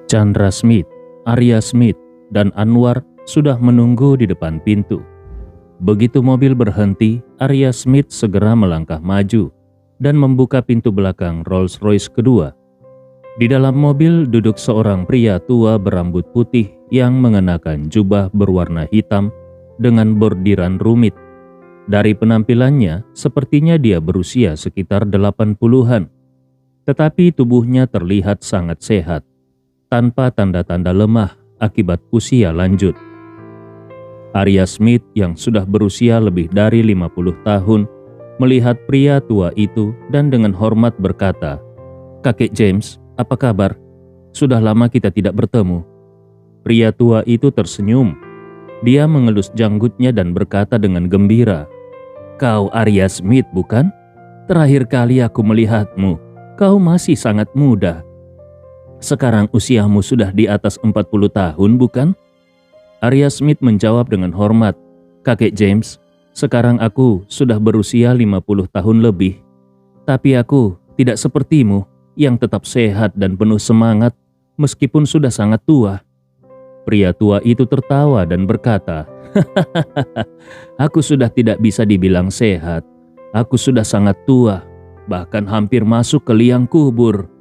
Chandra Smith, Arya Smith, dan Anwar sudah menunggu di depan pintu. Begitu mobil berhenti, Arya Smith segera melangkah maju dan membuka pintu belakang Rolls-Royce kedua. Di dalam mobil duduk seorang pria tua berambut putih yang mengenakan jubah berwarna hitam dengan bordiran rumit. Dari penampilannya, sepertinya dia berusia sekitar 80-an. Tetapi tubuhnya terlihat sangat sehat, tanpa tanda-tanda lemah akibat usia lanjut. Arya Smith yang sudah berusia lebih dari 50 tahun melihat pria tua itu dan dengan hormat berkata, "Kakek James, apa kabar? Sudah lama kita tidak bertemu." Pria tua itu tersenyum. Dia mengelus janggutnya dan berkata dengan gembira, "Kau Arya Smith, bukan? Terakhir kali aku melihatmu, kau masih sangat muda. Sekarang usiamu sudah di atas 40 tahun, bukan?" Arya Smith menjawab dengan hormat, "Kakek James, sekarang aku sudah berusia 50 tahun lebih. Tapi aku tidak sepertimu yang tetap sehat dan penuh semangat meskipun sudah sangat tua." Pria tua itu tertawa dan berkata, "Aku sudah tidak bisa dibilang sehat. Aku sudah sangat tua, bahkan hampir masuk ke liang kubur."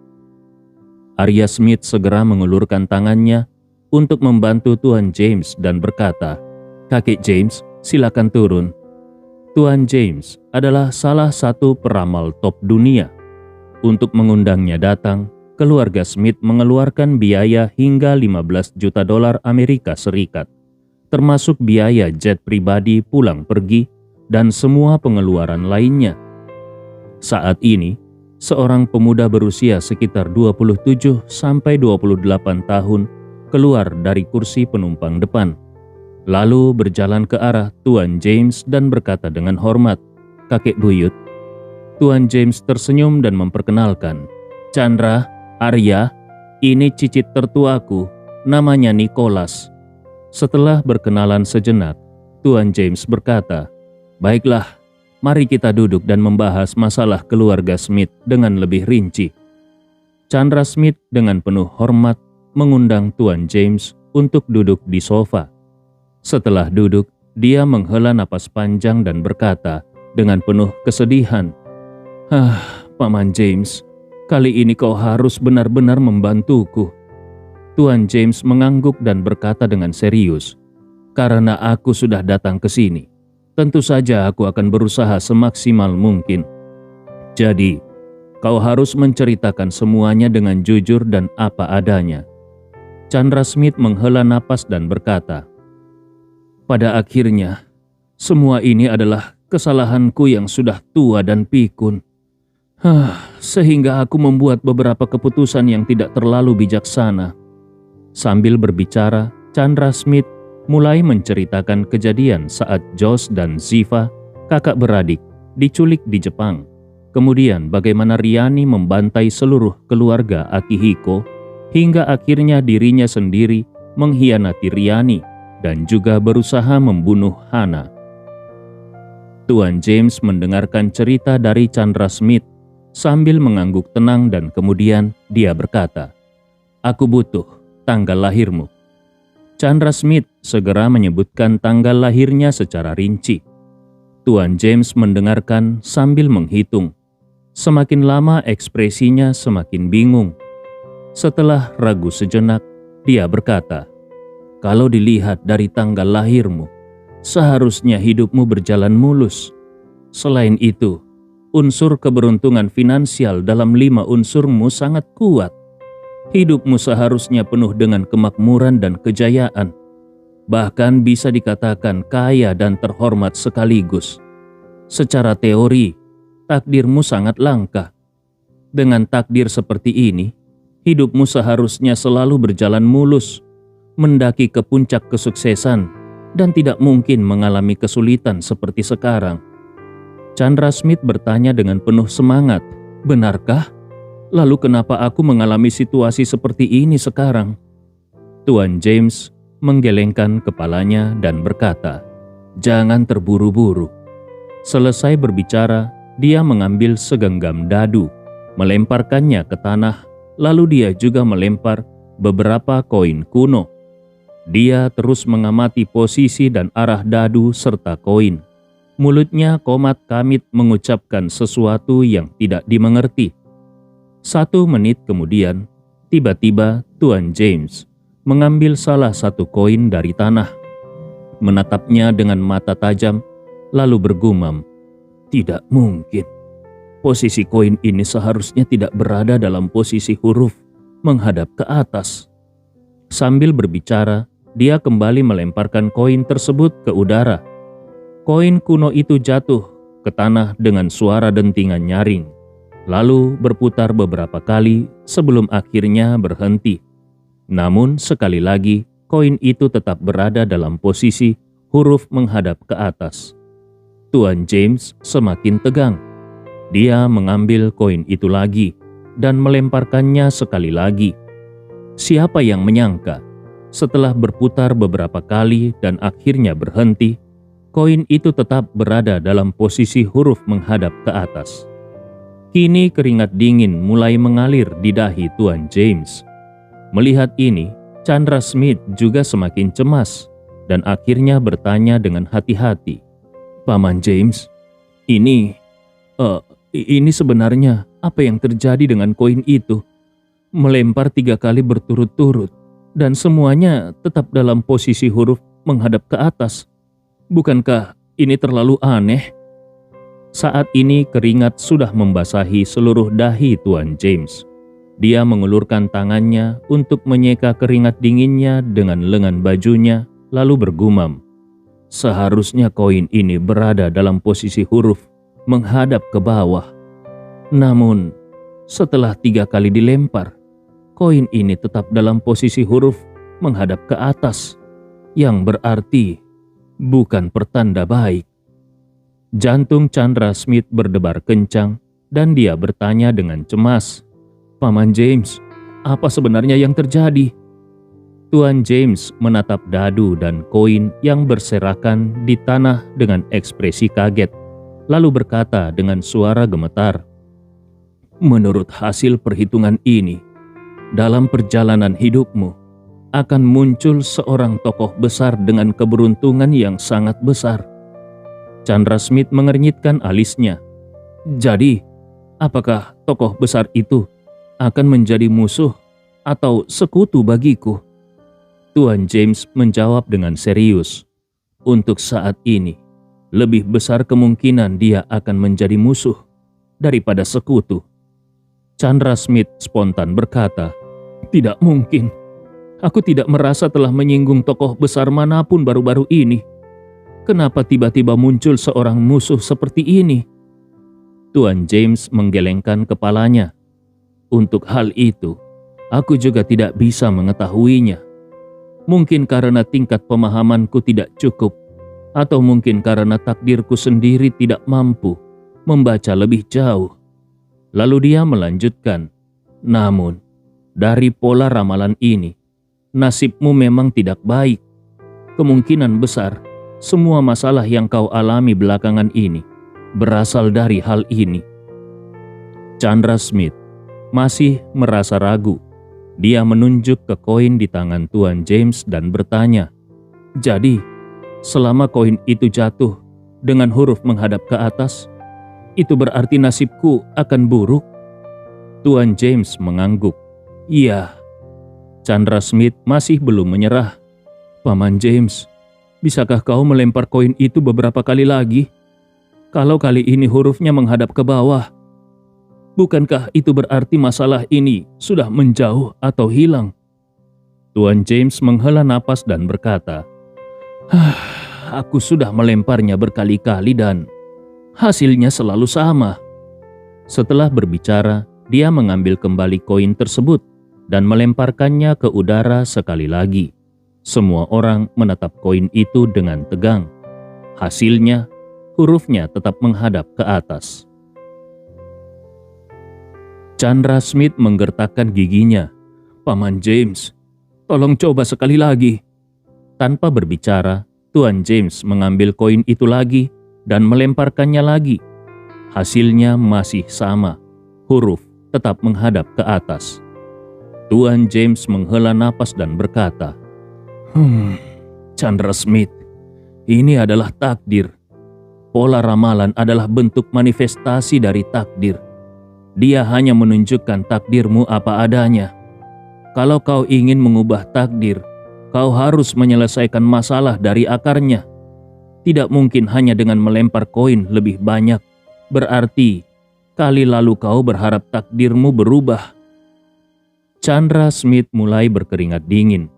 Arya Smith segera mengulurkan tangannya untuk membantu Tuan James dan berkata, "Kakek James, silakan turun." Tuan James adalah salah satu peramal top dunia. Untuk mengundangnya datang, keluarga Smith mengeluarkan biaya hingga 15 juta dolar Amerika Serikat, termasuk biaya jet pribadi pulang pergi dan semua pengeluaran lainnya. Saat ini, seorang pemuda berusia sekitar 27 sampai 28 tahun keluar dari kursi penumpang depan, lalu berjalan ke arah Tuan James dan berkata dengan hormat, "Kakek buyut." Tuan James tersenyum dan memperkenalkan, "Chandra, Arya, ini cicit tertuaku, namanya Nicholas." Setelah berkenalan sejenak, Tuan James berkata, "Baiklah, mari kita duduk dan membahas masalah keluarga Smith dengan lebih rinci." Chandra Smith dengan penuh hormat mengundang Tuan James untuk duduk di sofa. Setelah duduk, dia menghela napas panjang dan berkata dengan penuh kesedihan, "Paman James, kali ini kau harus benar-benar membantuku." Tuan James mengangguk dan berkata dengan serius, "Karena aku sudah datang ke sini, tentu saja aku akan berusaha semaksimal mungkin. Jadi, kau harus menceritakan semuanya dengan jujur dan apa adanya." Chandra Smith menghela napas dan berkata, "Pada akhirnya, semua ini adalah kesalahanku yang sudah tua dan pikun. Sehingga aku membuat beberapa keputusan yang tidak terlalu bijaksana." Sambil berbicara, Chandra Smith mulai menceritakan kejadian saat Josh dan Ziva, kakak beradik, diculik di Jepang. Kemudian bagaimana Riani membantai seluruh keluarga Akihiko, hingga akhirnya dirinya sendiri mengkhianati Riani dan juga berusaha membunuh Hana. Tuan James mendengarkan cerita dari Chandra Smith sambil mengangguk tenang dan kemudian dia berkata, "Aku butuh tanggal lahirmu." Chandra Smith segera menyebutkan tanggal lahirnya secara rinci. Tuan James mendengarkan sambil menghitung. Semakin lama ekspresinya semakin bingung. Setelah ragu sejenak, dia berkata, "Kalau dilihat dari tanggal lahirmu, seharusnya hidupmu berjalan mulus. Selain itu, unsur keberuntungan finansial dalam 5 unsurmu sangat kuat. Hidupmu seharusnya penuh dengan kemakmuran dan kejayaan. Bahkan bisa dikatakan kaya dan terhormat sekaligus. Secara teori, takdirmu sangat langka. Dengan takdir seperti ini, hidupmu seharusnya selalu berjalan mulus, mendaki ke puncak kesuksesan, dan tidak mungkin mengalami kesulitan seperti sekarang." Chandra Smith bertanya dengan penuh semangat, "Benarkah? Lalu kenapa aku mengalami situasi seperti ini sekarang?" Tuan James menggelengkan kepalanya dan berkata, "Jangan terburu-buru." Selesai berbicara, dia mengambil segenggam dadu, melemparkannya ke tanah, lalu dia juga melempar beberapa koin kuno. Dia terus mengamati posisi dan arah dadu serta koin. Mulutnya komat kamit mengucapkan sesuatu yang tidak dimengerti. 1 menit kemudian, tiba-tiba Tuan James mengambil salah satu koin dari tanah, menatapnya dengan mata tajam, lalu bergumam, "Tidak mungkin. Posisi koin ini seharusnya tidak berada dalam posisi huruf menghadap ke atas." Sambil berbicara, dia kembali melemparkan koin tersebut ke udara. Koin kuno itu jatuh ke tanah dengan suara dentingan nyaring, lalu berputar beberapa kali sebelum akhirnya berhenti. Namun sekali lagi, koin itu tetap berada dalam posisi huruf menghadap ke atas. Tuan James semakin tegang. Dia mengambil koin itu lagi dan melemparkannya sekali lagi. Siapa yang menyangka, setelah berputar beberapa kali dan akhirnya berhenti, koin itu tetap berada dalam posisi huruf menghadap ke atas. Kini keringat dingin mulai mengalir di dahi Tuan James. Melihat ini, Chandra Smith juga semakin cemas dan akhirnya bertanya dengan hati-hati, "Paman James, ini sebenarnya apa yang terjadi dengan koin itu? Melempar 3 kali berturut-turut dan semuanya tetap dalam posisi huruf menghadap ke atas. Bukankah ini terlalu aneh?" Saat ini keringat sudah membasahi seluruh dahi Tuan James. Dia mengulurkan tangannya untuk menyeka keringat dinginnya dengan lengan bajunya, lalu bergumam, "Seharusnya koin ini berada dalam posisi huruf menghadap ke bawah. Namun, setelah 3 kali dilempar, koin ini tetap dalam posisi huruf menghadap ke atas, yang berarti bukan pertanda baik." Jantung Chandra Smith berdebar kencang dan dia bertanya dengan cemas, "Paman James, apa sebenarnya yang terjadi?" Tuan James menatap dadu dan koin yang berserakan di tanah dengan ekspresi kaget, lalu berkata dengan suara gemetar, "Menurut hasil perhitungan ini, dalam perjalanan hidupmu akan muncul seorang tokoh besar dengan keberuntungan yang sangat besar." Chandra Smith mengernyitkan alisnya. "Jadi, apakah tokoh besar itu akan menjadi musuh atau sekutu bagiku?" Tuan James menjawab dengan serius, "Untuk saat ini, lebih besar kemungkinan dia akan menjadi musuh daripada sekutu." Chandra Smith spontan berkata, "Tidak mungkin. Aku tidak merasa telah menyinggung tokoh besar manapun baru-baru ini. Kenapa tiba-tiba muncul seorang musuh seperti ini?" Tuan James menggelengkan kepalanya. "Untuk hal itu, aku juga tidak bisa mengetahuinya. Mungkin karena tingkat pemahamanku tidak cukup, atau mungkin karena takdirku sendiri tidak mampu membaca lebih jauh." Lalu dia melanjutkan, "Namun, dari pola ramalan ini, nasibmu memang tidak baik. Kemungkinan besar, semua masalah yang kau alami belakangan ini berasal dari hal ini." Chandra Smith masih merasa ragu. Dia menunjuk ke koin di tangan Tuan James dan bertanya, "Jadi, selama koin itu jatuh dengan huruf menghadap ke atas, itu berarti nasibku akan buruk?" Tuan James mengangguk. "Iya." Chandra Smith masih belum menyerah. "Paman James, bisakah kau melempar koin itu beberapa kali lagi? Kalau kali ini hurufnya menghadap ke bawah, bukankah itu berarti masalah ini sudah menjauh atau hilang?" Tuan James menghela napas dan berkata, Aku sudah melemparnya berkali-kali dan hasilnya selalu sama." Setelah berbicara, dia mengambil kembali koin tersebut dan melemparkannya ke udara sekali lagi. Semua orang menatap koin itu dengan tegang. Hasilnya, hurufnya tetap menghadap ke atas. Chandra Smith menggertakkan giginya. "Paman James, tolong coba sekali lagi." Tanpa berbicara, Tuan James mengambil koin itu lagi dan melemparkannya lagi. Hasilnya masih sama, huruf tetap menghadap ke atas. Tuan James menghela napas dan berkata, Chandra Smith, ini adalah takdir. Pola ramalan adalah bentuk manifestasi dari takdir. Dia hanya menunjukkan takdirmu apa adanya. Kalau kau ingin mengubah takdir, kau harus menyelesaikan masalah dari akarnya. Tidak mungkin hanya dengan melempar koin lebih banyak. Berarti, kali lalu kau berharap takdirmu berubah. Chandra Smith mulai berkeringat dingin.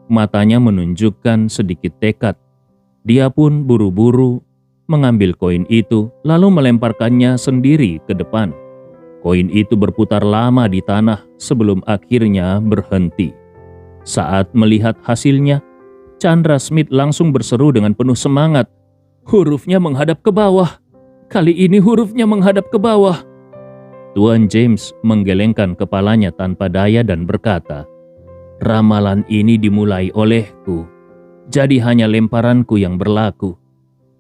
Matanya menunjukkan sedikit tekad. Dia pun buru-buru mengambil koin itu lalu melemparkannya sendiri ke depan. Koin itu berputar lama di tanah sebelum akhirnya berhenti. Saat melihat hasilnya, Chandra Smith langsung berseru dengan penuh semangat. Hurufnya menghadap ke bawah. Kali ini hurufnya menghadap ke bawah. Tuan James menggelengkan kepalanya tanpa daya dan berkata, Ramalan ini dimulai olehku, jadi hanya lemparanku yang berlaku.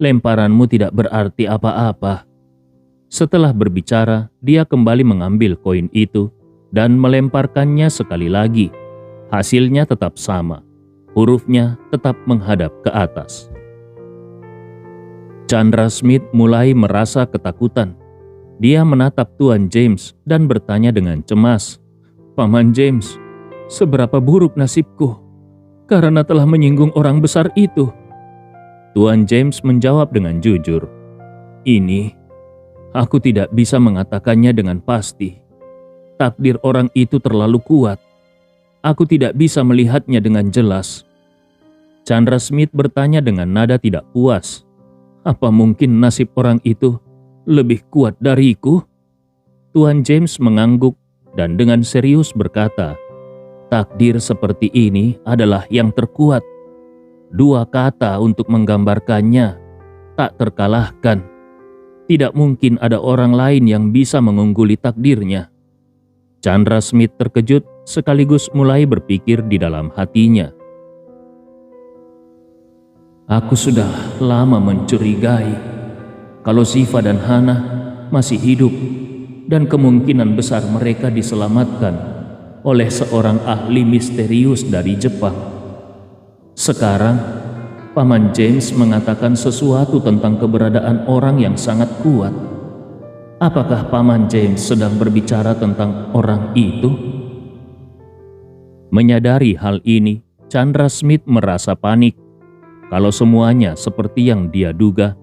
Lemparanmu tidak berarti apa-apa. Setelah berbicara, dia kembali mengambil koin itu dan melemparkannya sekali lagi. Hasilnya tetap sama. Hurufnya tetap menghadap ke atas. Chandra Smith mulai merasa ketakutan. Dia menatap Tuan James dan bertanya dengan cemas, Paman James, seberapa buruk nasibku karena telah menyinggung orang besar itu? Tuan James menjawab dengan jujur, Ini, aku tidak bisa mengatakannya dengan pasti. Takdir orang itu terlalu kuat. Aku tidak bisa melihatnya dengan jelas. Chandra Smith bertanya dengan nada tidak puas, Apa mungkin nasib orang itu lebih kuat dariku? Tuan James mengangguk dan dengan serius berkata, Takdir seperti ini adalah yang terkuat. Dua kata untuk menggambarkannya, tak terkalahkan. Tidak mungkin ada orang lain yang bisa mengungguli takdirnya. Chandra Smith terkejut sekaligus mulai berpikir di dalam hatinya. Aku sudah lama mencurigai kalau Shiva dan Hana masih hidup dan kemungkinan besar mereka diselamatkan oleh seorang ahli misterius dari Jepang. Sekarang, Paman James mengatakan sesuatu tentang keberadaan orang yang sangat kuat. Apakah Paman James sedang berbicara tentang orang itu? Menyadari hal ini, Chandra Smith merasa panik. Kalau semuanya seperti yang dia duga,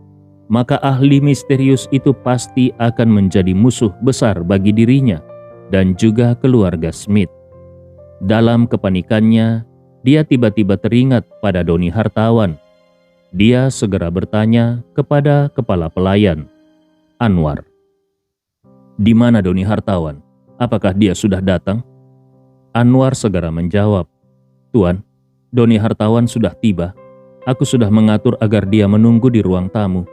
maka ahli misterius itu pasti akan menjadi musuh besar bagi dirinya dan juga keluarga Smith. Dalam kepanikannya, dia tiba-tiba teringat pada Doni Hartawan. Dia segera bertanya kepada kepala pelayan, Anwar. Di mana Doni Hartawan? Apakah dia sudah datang? Anwar segera menjawab, Tuan, Doni Hartawan sudah tiba. Aku sudah mengatur agar dia menunggu di ruang tamu.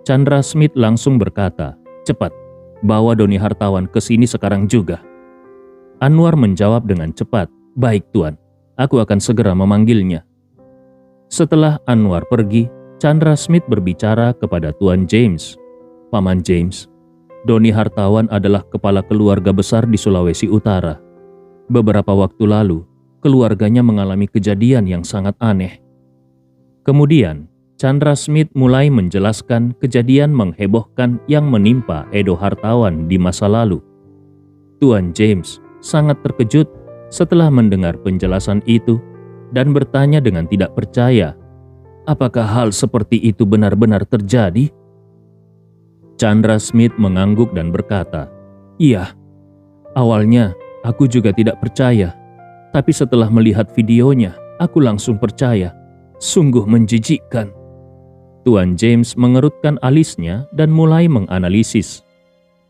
Chandra Smith langsung berkata, Cepat, bawa Doni Hartawan ke sini sekarang juga. Anwar menjawab dengan cepat, Baik Tuan, aku akan segera memanggilnya. Setelah Anwar pergi, Chandra Smith berbicara kepada Tuan James. Paman James, Doni Hartawan adalah kepala keluarga besar di Sulawesi Utara. Beberapa waktu lalu, keluarganya mengalami kejadian yang sangat aneh. Kemudian, Chandra Smith mulai menjelaskan kejadian menghebohkan yang menimpa Edo Hartawan di masa lalu. Tuan James sangat terkejut setelah mendengar penjelasan itu dan bertanya dengan tidak percaya, apakah hal seperti itu benar-benar terjadi? Chandra Smith mengangguk dan berkata, Iya, awalnya aku juga tidak percaya, tapi setelah melihat videonya, aku langsung percaya. Sungguh menjijikkan. Tuan James mengerutkan alisnya dan mulai menganalisis.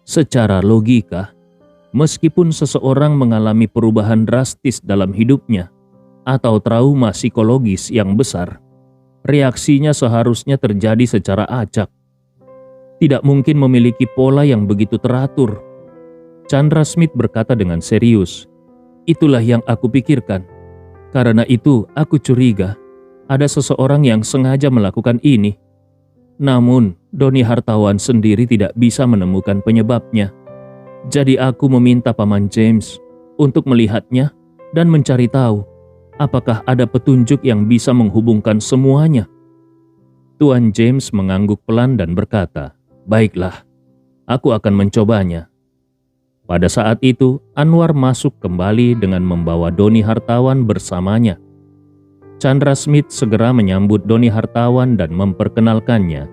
Secara logika, meskipun seseorang mengalami perubahan drastis dalam hidupnya atau trauma psikologis yang besar, reaksinya seharusnya terjadi secara acak. Tidak mungkin memiliki pola yang begitu teratur. Chandra Smith berkata dengan serius, Itulah yang aku pikirkan. Karena itu aku curiga ada seseorang yang sengaja melakukan ini. Namun, Doni Hartawan sendiri tidak bisa menemukan penyebabnya. Jadi aku meminta Paman James untuk melihatnya dan mencari tahu apakah ada petunjuk yang bisa menghubungkan semuanya. Tuan James mengangguk pelan dan berkata, "Baiklah, aku akan mencobanya." Pada saat itu, Anwar masuk kembali dengan membawa Doni Hartawan bersamanya. Chandra Smith segera menyambut Doni Hartawan dan memperkenalkannya.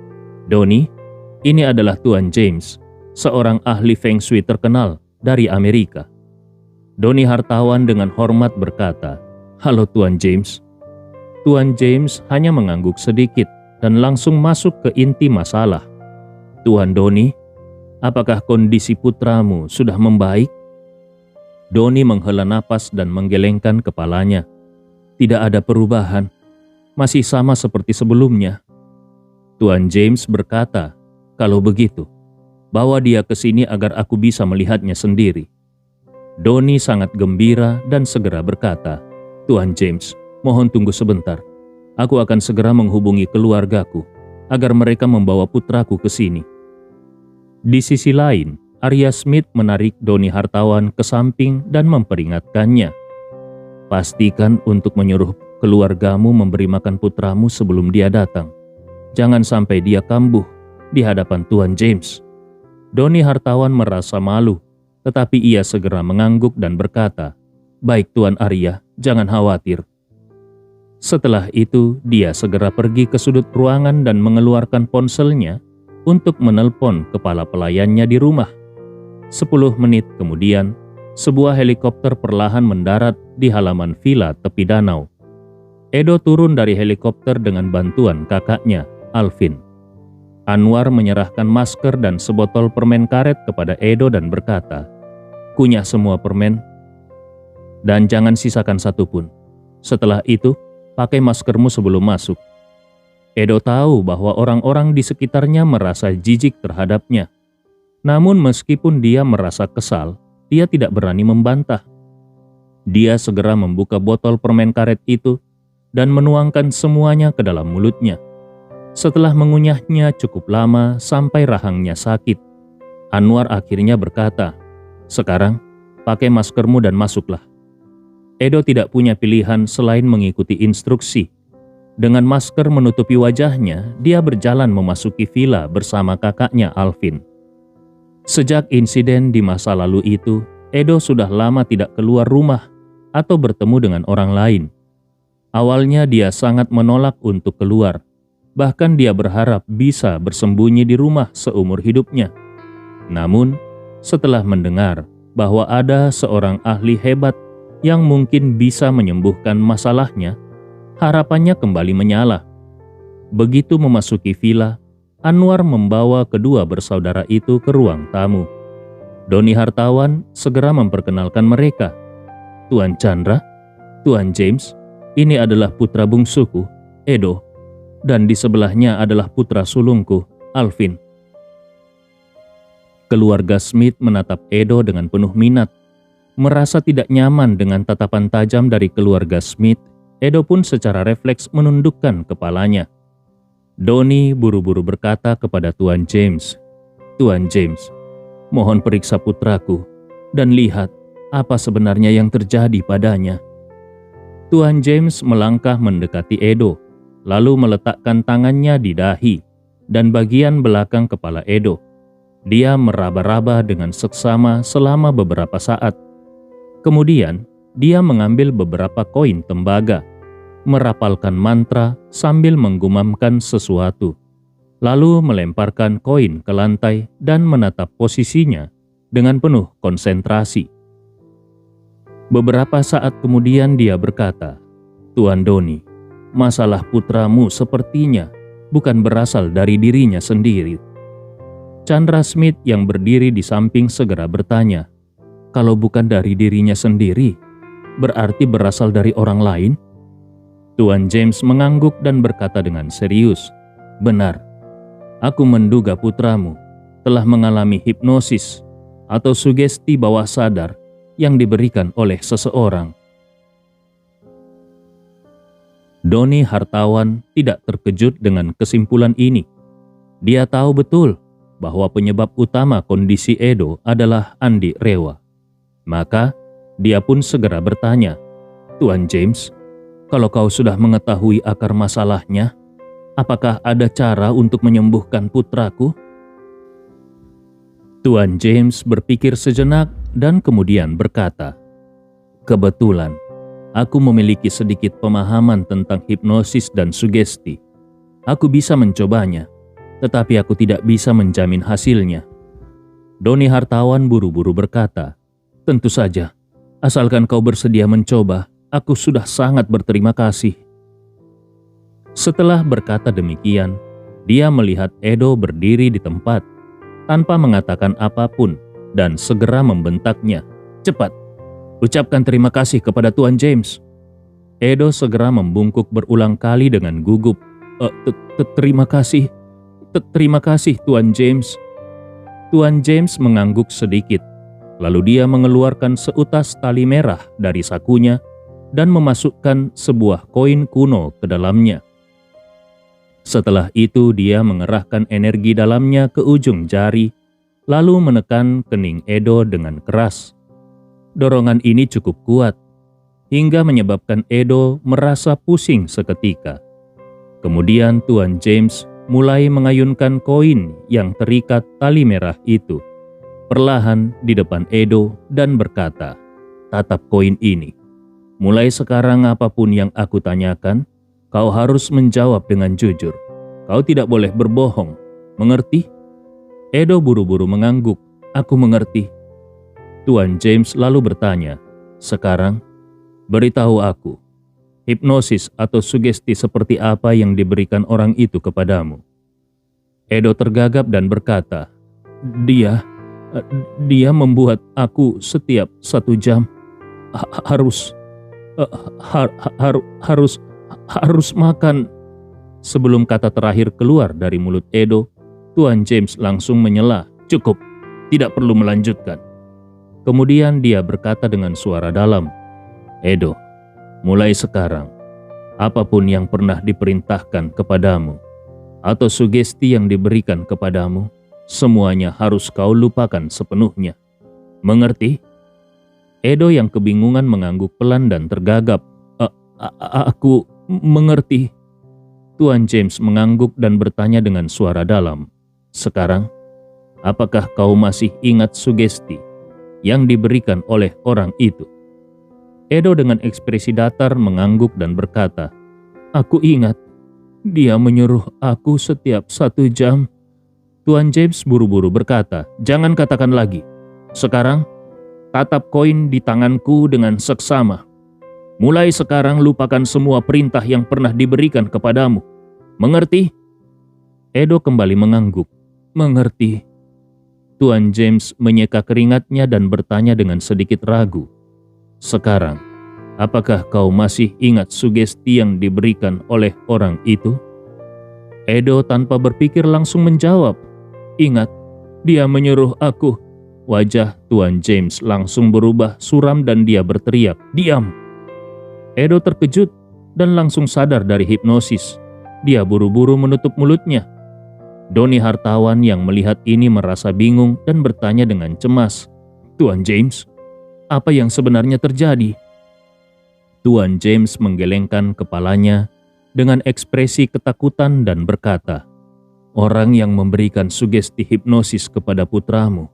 "Doni, ini adalah Tuan James, seorang ahli Feng Shui terkenal dari Amerika." Doni Hartawan dengan hormat berkata, "Halo Tuan James." Tuan James hanya mengangguk sedikit dan langsung masuk ke inti masalah. "Tuan Doni, apakah kondisi putramu sudah membaik?" Doni menghela napas dan menggelengkan kepalanya. "Tidak ada perubahan, masih sama seperti sebelumnya." Tuan James berkata, "Kalau begitu, bawa dia ke sini agar aku bisa melihatnya sendiri." Doni sangat gembira dan segera berkata, "Tuan James, mohon tunggu sebentar. Aku akan segera menghubungi keluargaku agar mereka membawa putraku ke sini." Di sisi lain, Arya Smith menarik Doni Hartawan ke samping dan memperingatkannya. "Pastikan untuk menyuruh keluargamu memberi makan putramu sebelum dia datang. Jangan sampai dia kambuh di hadapan Tuan James." Doni Hartawan merasa malu, tetapi ia segera mengangguk dan berkata, "Baik Tuan Arya, jangan khawatir." Setelah itu, dia segera pergi ke sudut ruangan dan mengeluarkan ponselnya untuk menelpon kepala pelayannya di rumah. 10 menit kemudian, sebuah helikopter perlahan mendarat di halaman villa tepi danau. Edo turun dari helikopter dengan bantuan kakaknya, Alvin. Anwar menyerahkan masker dan sebotol permen karet kepada Edo dan berkata, "Kunyah semua permen dan jangan sisakan satu pun. Setelah itu, pakai maskermu sebelum masuk." Edo tahu bahwa orang-orang di sekitarnya merasa jijik terhadapnya. Namun meskipun dia merasa kesal, dia tidak berani membantah. Dia segera membuka botol permen karet itu dan menuangkan semuanya ke dalam mulutnya. Setelah mengunyahnya cukup lama sampai rahangnya sakit, Anwar akhirnya berkata, "Sekarang, pakai maskermu dan masuklah." Edo tidak punya pilihan selain mengikuti instruksi. Dengan masker menutupi wajahnya, dia berjalan memasuki villa bersama kakaknya Alvin. Sejak insiden di masa lalu itu, Edo sudah lama tidak keluar rumah atau bertemu dengan orang lain. Awalnya dia sangat menolak untuk keluar. Bahkan dia berharap bisa bersembunyi di rumah seumur hidupnya. Namun, setelah mendengar bahwa ada seorang ahli hebat yang mungkin bisa menyembuhkan masalahnya, harapannya kembali menyala. Begitu memasuki villa, Anwar membawa kedua bersaudara itu ke ruang tamu. Doni Hartawan segera memperkenalkan mereka. "Tuan Chandra, Tuan James, ini adalah putra bungsuku, Edo, dan di sebelahnya adalah putra sulungku, Alvin." Keluarga Smith menatap Edo dengan penuh minat. Merasa tidak nyaman dengan tatapan tajam dari keluarga Smith, Edo pun secara refleks menundukkan kepalanya. Doni buru-buru berkata kepada Tuan James, "Tuan James, mohon periksa putraku dan lihat apa sebenarnya yang terjadi padanya." Tuan James melangkah mendekati Edo, lalu meletakkan tangannya di dahi dan bagian belakang kepala Edo. Dia meraba-raba dengan seksama selama beberapa saat. Kemudian, dia mengambil beberapa koin tembaga, merapalkan mantra sambil menggumamkan sesuatu, lalu melemparkan koin ke lantai dan menatap posisinya dengan penuh konsentrasi. Beberapa saat kemudian dia berkata, "Tuan Doni, masalah putramu sepertinya bukan berasal dari dirinya sendiri." Chandra Smith yang berdiri di samping segera bertanya, "Kalau bukan dari dirinya sendiri, berarti berasal dari orang lain?" Tuan James mengangguk dan berkata dengan serius, "Benar, aku menduga putramu telah mengalami hipnosis atau sugesti bawah sadar yang diberikan oleh seseorang." Doni Hartawan tidak terkejut dengan kesimpulan ini. Dia tahu betul bahwa penyebab utama kondisi Edo adalah Andi Rewa. Maka, Dia pun segera bertanya, "Tuan James, kalau kau sudah mengetahui akar masalahnya, apakah ada cara untuk menyembuhkan putraku?" Tuan James berpikir sejenak dan kemudian berkata, "Kebetulan, aku memiliki sedikit pemahaman tentang hipnosis dan sugesti. Aku bisa mencobanya, tetapi aku tidak bisa menjamin hasilnya." Doni Hartawan buru-buru berkata, "Tentu saja, asalkan kau bersedia mencoba, aku sudah sangat berterima kasih." Setelah berkata demikian, dia melihat Edo berdiri di tempat, tanpa mengatakan apapun, dan segera membentaknya, "Cepat, ucapkan terima kasih kepada Tuan James." Edo segera membungkuk berulang kali dengan gugup, Terima kasih, terima kasih Tuan James." Tuan James mengangguk sedikit, lalu dia mengeluarkan seutas tali merah dari sakunya dan memasukkan sebuah koin kuno ke dalamnya. Setelah itu dia mengerahkan energi dalamnya ke ujung jari, lalu menekan kening Edo dengan keras. Dorongan ini cukup kuat, hingga menyebabkan Edo merasa pusing seketika. Kemudian Tuan James mulai mengayunkan koin yang terikat tali merah itu perlahan di depan Edo dan berkata, "Tatap koin ini. Mulai sekarang apapun yang aku tanyakan, kau harus menjawab dengan jujur. Kau tidak boleh berbohong. Mengerti?" Edo buru-buru mengangguk. "Aku mengerti." Tuan James lalu bertanya, "Sekarang, beritahu aku, hipnosis atau sugesti seperti apa yang diberikan orang itu kepadamu?" Edo tergagap dan berkata, Dia membuat aku setiap 1 jam harus makan." Sebelum kata terakhir keluar dari mulut Edo, Tuan James langsung menyela, "Cukup, tidak perlu melanjutkan." Kemudian dia berkata dengan suara dalam, "Edo, mulai sekarang, apapun yang pernah diperintahkan kepadamu atau sugesti yang diberikan kepadamu, semuanya harus kau lupakan sepenuhnya. Mengerti?" Edo yang kebingungan mengangguk pelan dan tergagap. Aku mengerti." Tuan James mengangguk dan bertanya dengan suara dalam, "Sekarang, apakah kau masih ingat sugesti yang diberikan oleh orang itu?" Edo dengan ekspresi datar mengangguk dan berkata, "Aku ingat. Dia menyuruh aku setiap 1 jam." Tuan James buru-buru berkata, "Jangan katakan lagi. Sekarang, tatap koin di tanganku dengan seksama. Mulai sekarang lupakan semua perintah yang pernah diberikan kepadamu. Mengerti?" Edo kembali mengangguk. "Mengerti." Tuan James menyeka keringatnya dan bertanya dengan sedikit ragu, "Sekarang, apakah kau masih ingat sugesti yang diberikan oleh orang itu?" Edo tanpa berpikir langsung menjawab, "Ingat, dia menyuruh aku." Wajah Tuan James langsung berubah suram dan dia berteriak, "Diam!" Edo terkejut dan langsung sadar dari hipnosis. Dia buru-buru menutup mulutnya. Doni Hartawan yang melihat ini merasa bingung dan bertanya dengan cemas, "Tuan James, apa yang sebenarnya terjadi?" Tuan James menggelengkan kepalanya dengan ekspresi ketakutan dan berkata, "Orang yang memberikan sugesti hipnosis kepada putramu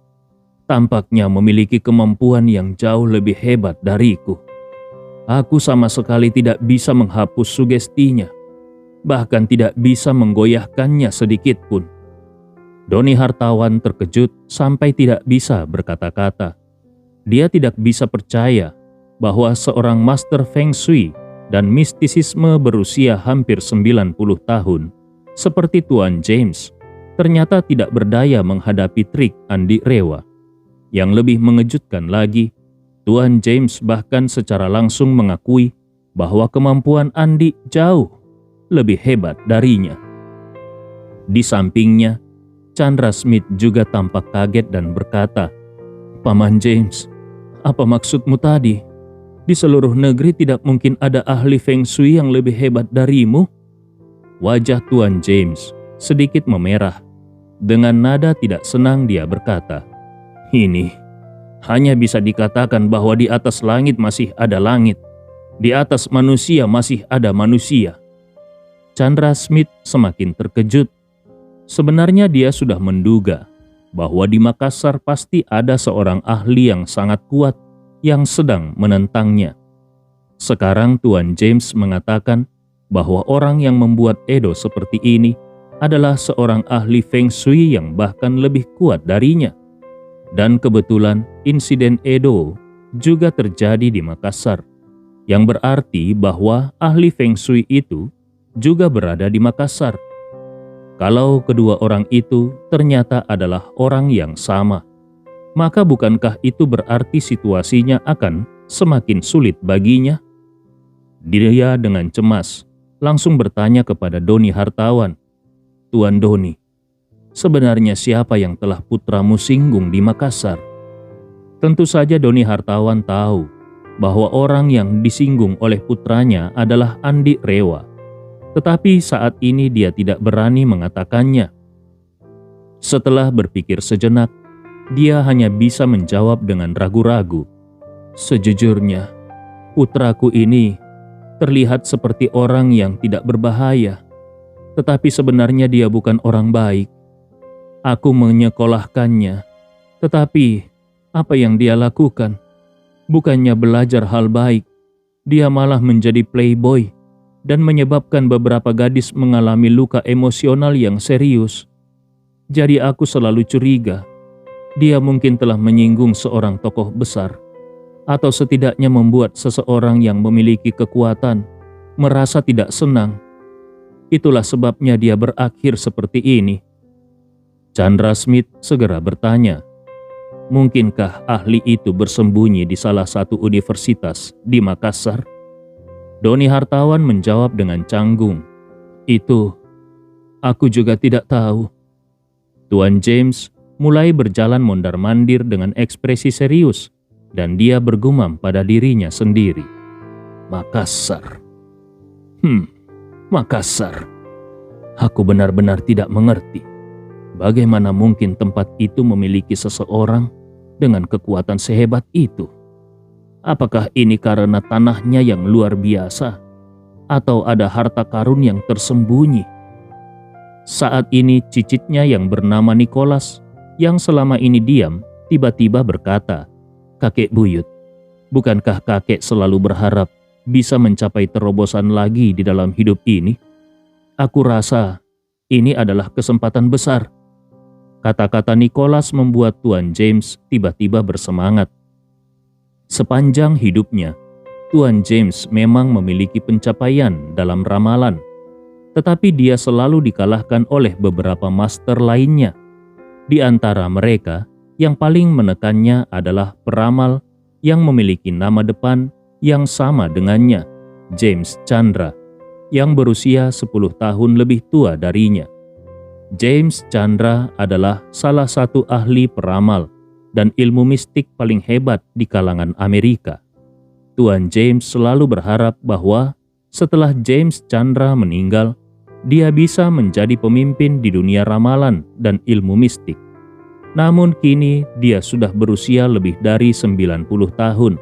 tampaknya memiliki kemampuan yang jauh lebih hebat dariku. Aku sama sekali tidak bisa menghapus sugestinya, bahkan tidak bisa menggoyahkannya sedikit pun." Doni Hartawan terkejut sampai tidak bisa berkata-kata. Dia tidak bisa percaya bahwa seorang master Feng Shui dan mistisisme berusia hampir 90 tahun seperti Tuan James ternyata tidak berdaya menghadapi trik Andi Rewa. Yang lebih mengejutkan lagi, Tuan James bahkan secara langsung mengakui bahwa kemampuan Andi jauh lebih hebat darinya. Di sampingnya, Chandra Smith juga tampak kaget dan berkata, "Paman James, apa maksudmu tadi? Di seluruh negeri tidak mungkin ada ahli Feng Shui yang lebih hebat darimu?" Wajah Tuan James sedikit memerah. Dengan nada tidak senang dia berkata, Hanya bisa dikatakan bahwa di atas langit masih ada langit, di atas manusia masih ada manusia. Chandra Smith semakin terkejut. Sebenarnya dia sudah menduga bahwa di Makassar pasti ada seorang ahli yang sangat kuat yang sedang menentangnya. Sekarang Tuan James mengatakan bahwa orang yang membuat Edo seperti ini adalah seorang ahli Feng Shui yang bahkan lebih kuat darinya. Dan kebetulan insiden Edo juga terjadi di Makassar, yang berarti bahwa ahli Feng Shui itu juga berada di Makassar. Kalau kedua orang itu ternyata adalah orang yang sama, maka bukankah itu berarti situasinya akan semakin sulit baginya? Dia dengan cemas langsung bertanya kepada Doni Hartawan, "Tuan Doni, sebenarnya siapa yang telah putramu singgung di Makassar?" Tentu saja Doni Hartawan tahu bahwa orang yang disinggung oleh putranya adalah Andi Rewa. Tetapi saat ini dia tidak berani mengatakannya. Setelah berpikir sejenak, dia hanya bisa menjawab dengan ragu-ragu, "Sejujurnya, putraku ini terlihat seperti orang yang tidak berbahaya, tetapi sebenarnya dia bukan orang baik. Aku menyekolahkannya, tetapi apa yang dia lakukan? Bukannya belajar hal baik, dia malah menjadi playboy dan menyebabkan beberapa gadis mengalami luka emosional yang serius. Jadi aku selalu curiga, dia mungkin telah menyinggung seorang tokoh besar, atau setidaknya membuat seseorang yang memiliki kekuatan merasa tidak senang. Itulah sebabnya dia berakhir seperti ini." Chandra Smith segera bertanya, "Mungkinkah ahli itu bersembunyi di salah satu universitas di Makassar?" Doni Hartawan menjawab dengan canggung, "Itu, aku juga tidak tahu." Tuan James mulai berjalan mondar-mandir dengan ekspresi serius, dan dia bergumam pada dirinya sendiri, "Makassar. Makassar. Aku benar-benar tidak mengerti. Bagaimana mungkin tempat itu memiliki seseorang dengan kekuatan sehebat itu? Apakah ini karena tanahnya yang luar biasa, atau ada harta karun yang tersembunyi?" Saat ini cicitnya yang bernama Nicholas, yang selama ini diam, tiba-tiba berkata, "Kakek buyut, bukankah kakek selalu berharap bisa mencapai terobosan lagi di dalam hidup ini? Aku rasa ini adalah kesempatan besar." Kata-kata Nicholas membuat Tuan James tiba-tiba bersemangat. Sepanjang hidupnya, Tuan James memang memiliki pencapaian dalam ramalan, tetapi dia selalu dikalahkan oleh beberapa master lainnya. Di antara mereka, yang paling menekannya adalah peramal yang memiliki nama depan yang sama dengannya, James Chandra, yang berusia 10 tahun lebih tua darinya. James Chandra adalah salah satu ahli peramal dan ilmu mistik paling hebat di kalangan Amerika. Tuan James selalu berharap bahwa setelah James Chandra meninggal, dia bisa menjadi pemimpin di dunia ramalan dan ilmu mistik. Namun kini dia sudah berusia lebih dari 90 tahun,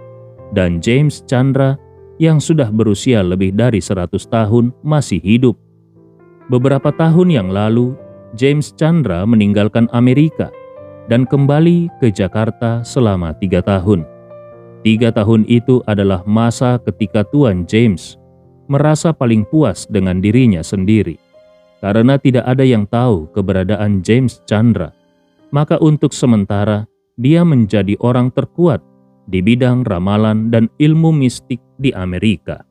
dan James Chandra yang sudah berusia lebih dari 100 tahun masih hidup. Beberapa tahun yang lalu, James Chandra meninggalkan Amerika dan kembali ke Jakarta selama 3 tahun. 3 tahun itu adalah masa ketika Tuan James merasa paling puas dengan dirinya sendiri. Karena tidak ada yang tahu keberadaan James Chandra, maka untuk sementara dia menjadi orang terkuat di bidang ramalan dan ilmu mistik di Amerika.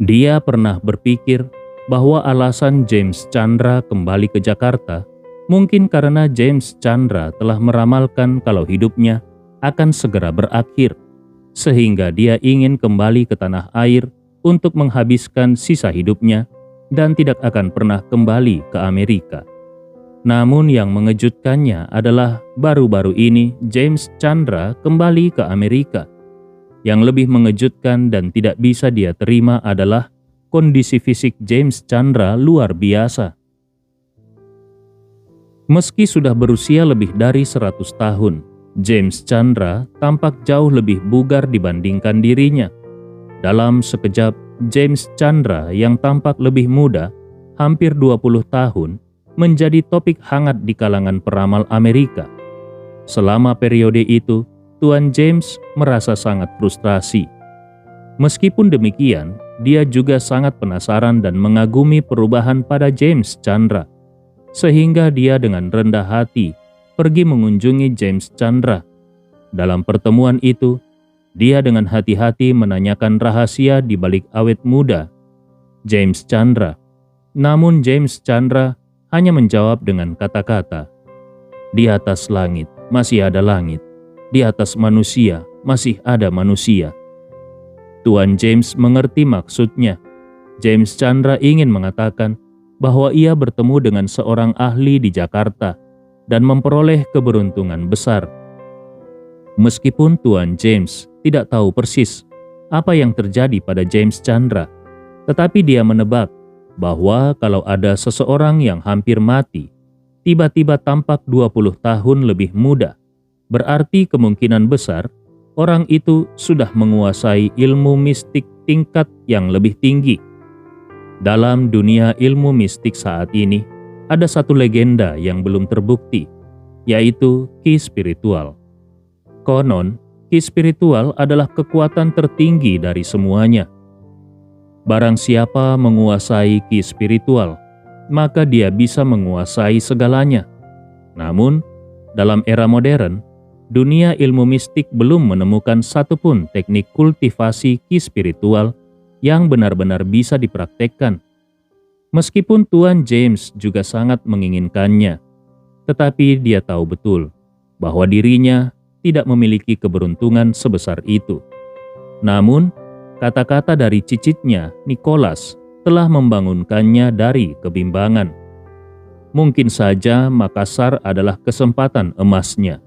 Dia pernah berpikir bahwa alasan James Chandra kembali ke Jakarta mungkin karena James Chandra telah meramalkan kalau hidupnya akan segera berakhir, sehingga dia ingin kembali ke tanah air untuk menghabiskan sisa hidupnya dan tidak akan pernah kembali ke Amerika. Namun yang mengejutkannya adalah baru-baru ini James Chandra kembali ke Amerika. Yang lebih mengejutkan dan tidak bisa dia terima adalah kondisi fisik James Chandra luar biasa. Meski sudah berusia lebih dari 100 tahun, James Chandra tampak jauh lebih bugar dibandingkan dirinya. Dalam sekejap, James Chandra yang tampak lebih muda, hampir 20 tahun, menjadi topik hangat di kalangan peramal Amerika. Selama periode itu, Tuan James merasa sangat frustrasi. Meskipun demikian, dia juga sangat penasaran dan mengagumi perubahan pada James Chandra, sehingga dia dengan rendah hati pergi mengunjungi James Chandra. Dalam pertemuan itu, dia dengan hati-hati menanyakan rahasia di balik awet muda James Chandra. Namun James Chandra hanya menjawab dengan kata-kata, "Di atas langit masih ada langit, di atas manusia masih ada manusia." Tuan James mengerti maksudnya. James Chandra ingin mengatakan bahwa ia bertemu dengan seorang ahli di Jakarta dan memperoleh keberuntungan besar. Meskipun Tuan James tidak tahu persis apa yang terjadi pada James Chandra, tetapi dia menebak bahwa kalau ada seseorang yang hampir mati, tiba-tiba tampak 20 tahun lebih muda, berarti kemungkinan besar orang itu sudah menguasai ilmu mistik tingkat yang lebih tinggi. Dalam dunia ilmu mistik saat ini, ada satu legenda yang belum terbukti, yaitu ki spiritual. Konon, ki spiritual adalah kekuatan tertinggi dari semuanya. Barang siapa menguasai ki spiritual, maka dia bisa menguasai segalanya. Namun, dalam era modern, dunia ilmu mistik belum menemukan satupun teknik kultivasi ki spiritual yang benar-benar bisa dipraktekkan. Meskipun Tuan James juga sangat menginginkannya, tetapi dia tahu betul bahwa dirinya tidak memiliki keberuntungan sebesar itu. Namun, kata-kata dari cicitnya, Nicholas, telah membangunkannya dari kebimbangan. Mungkin saja Makassar adalah kesempatan emasnya.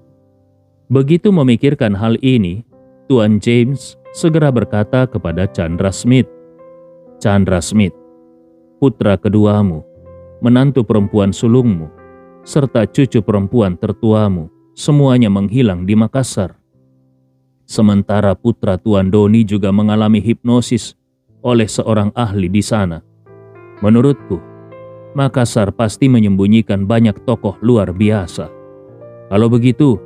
Begitu memikirkan hal ini, Tuan James segera berkata kepada Chandra Smith, "Chandra Smith, putra keduamu, menantu perempuan sulungmu, serta cucu perempuan tertuamu, semuanya menghilang di Makassar. Sementara putra Tuan Doni juga mengalami hipnosis oleh seorang ahli di sana. Menurutku, Makassar pasti menyembunyikan banyak tokoh luar biasa. Kalau begitu,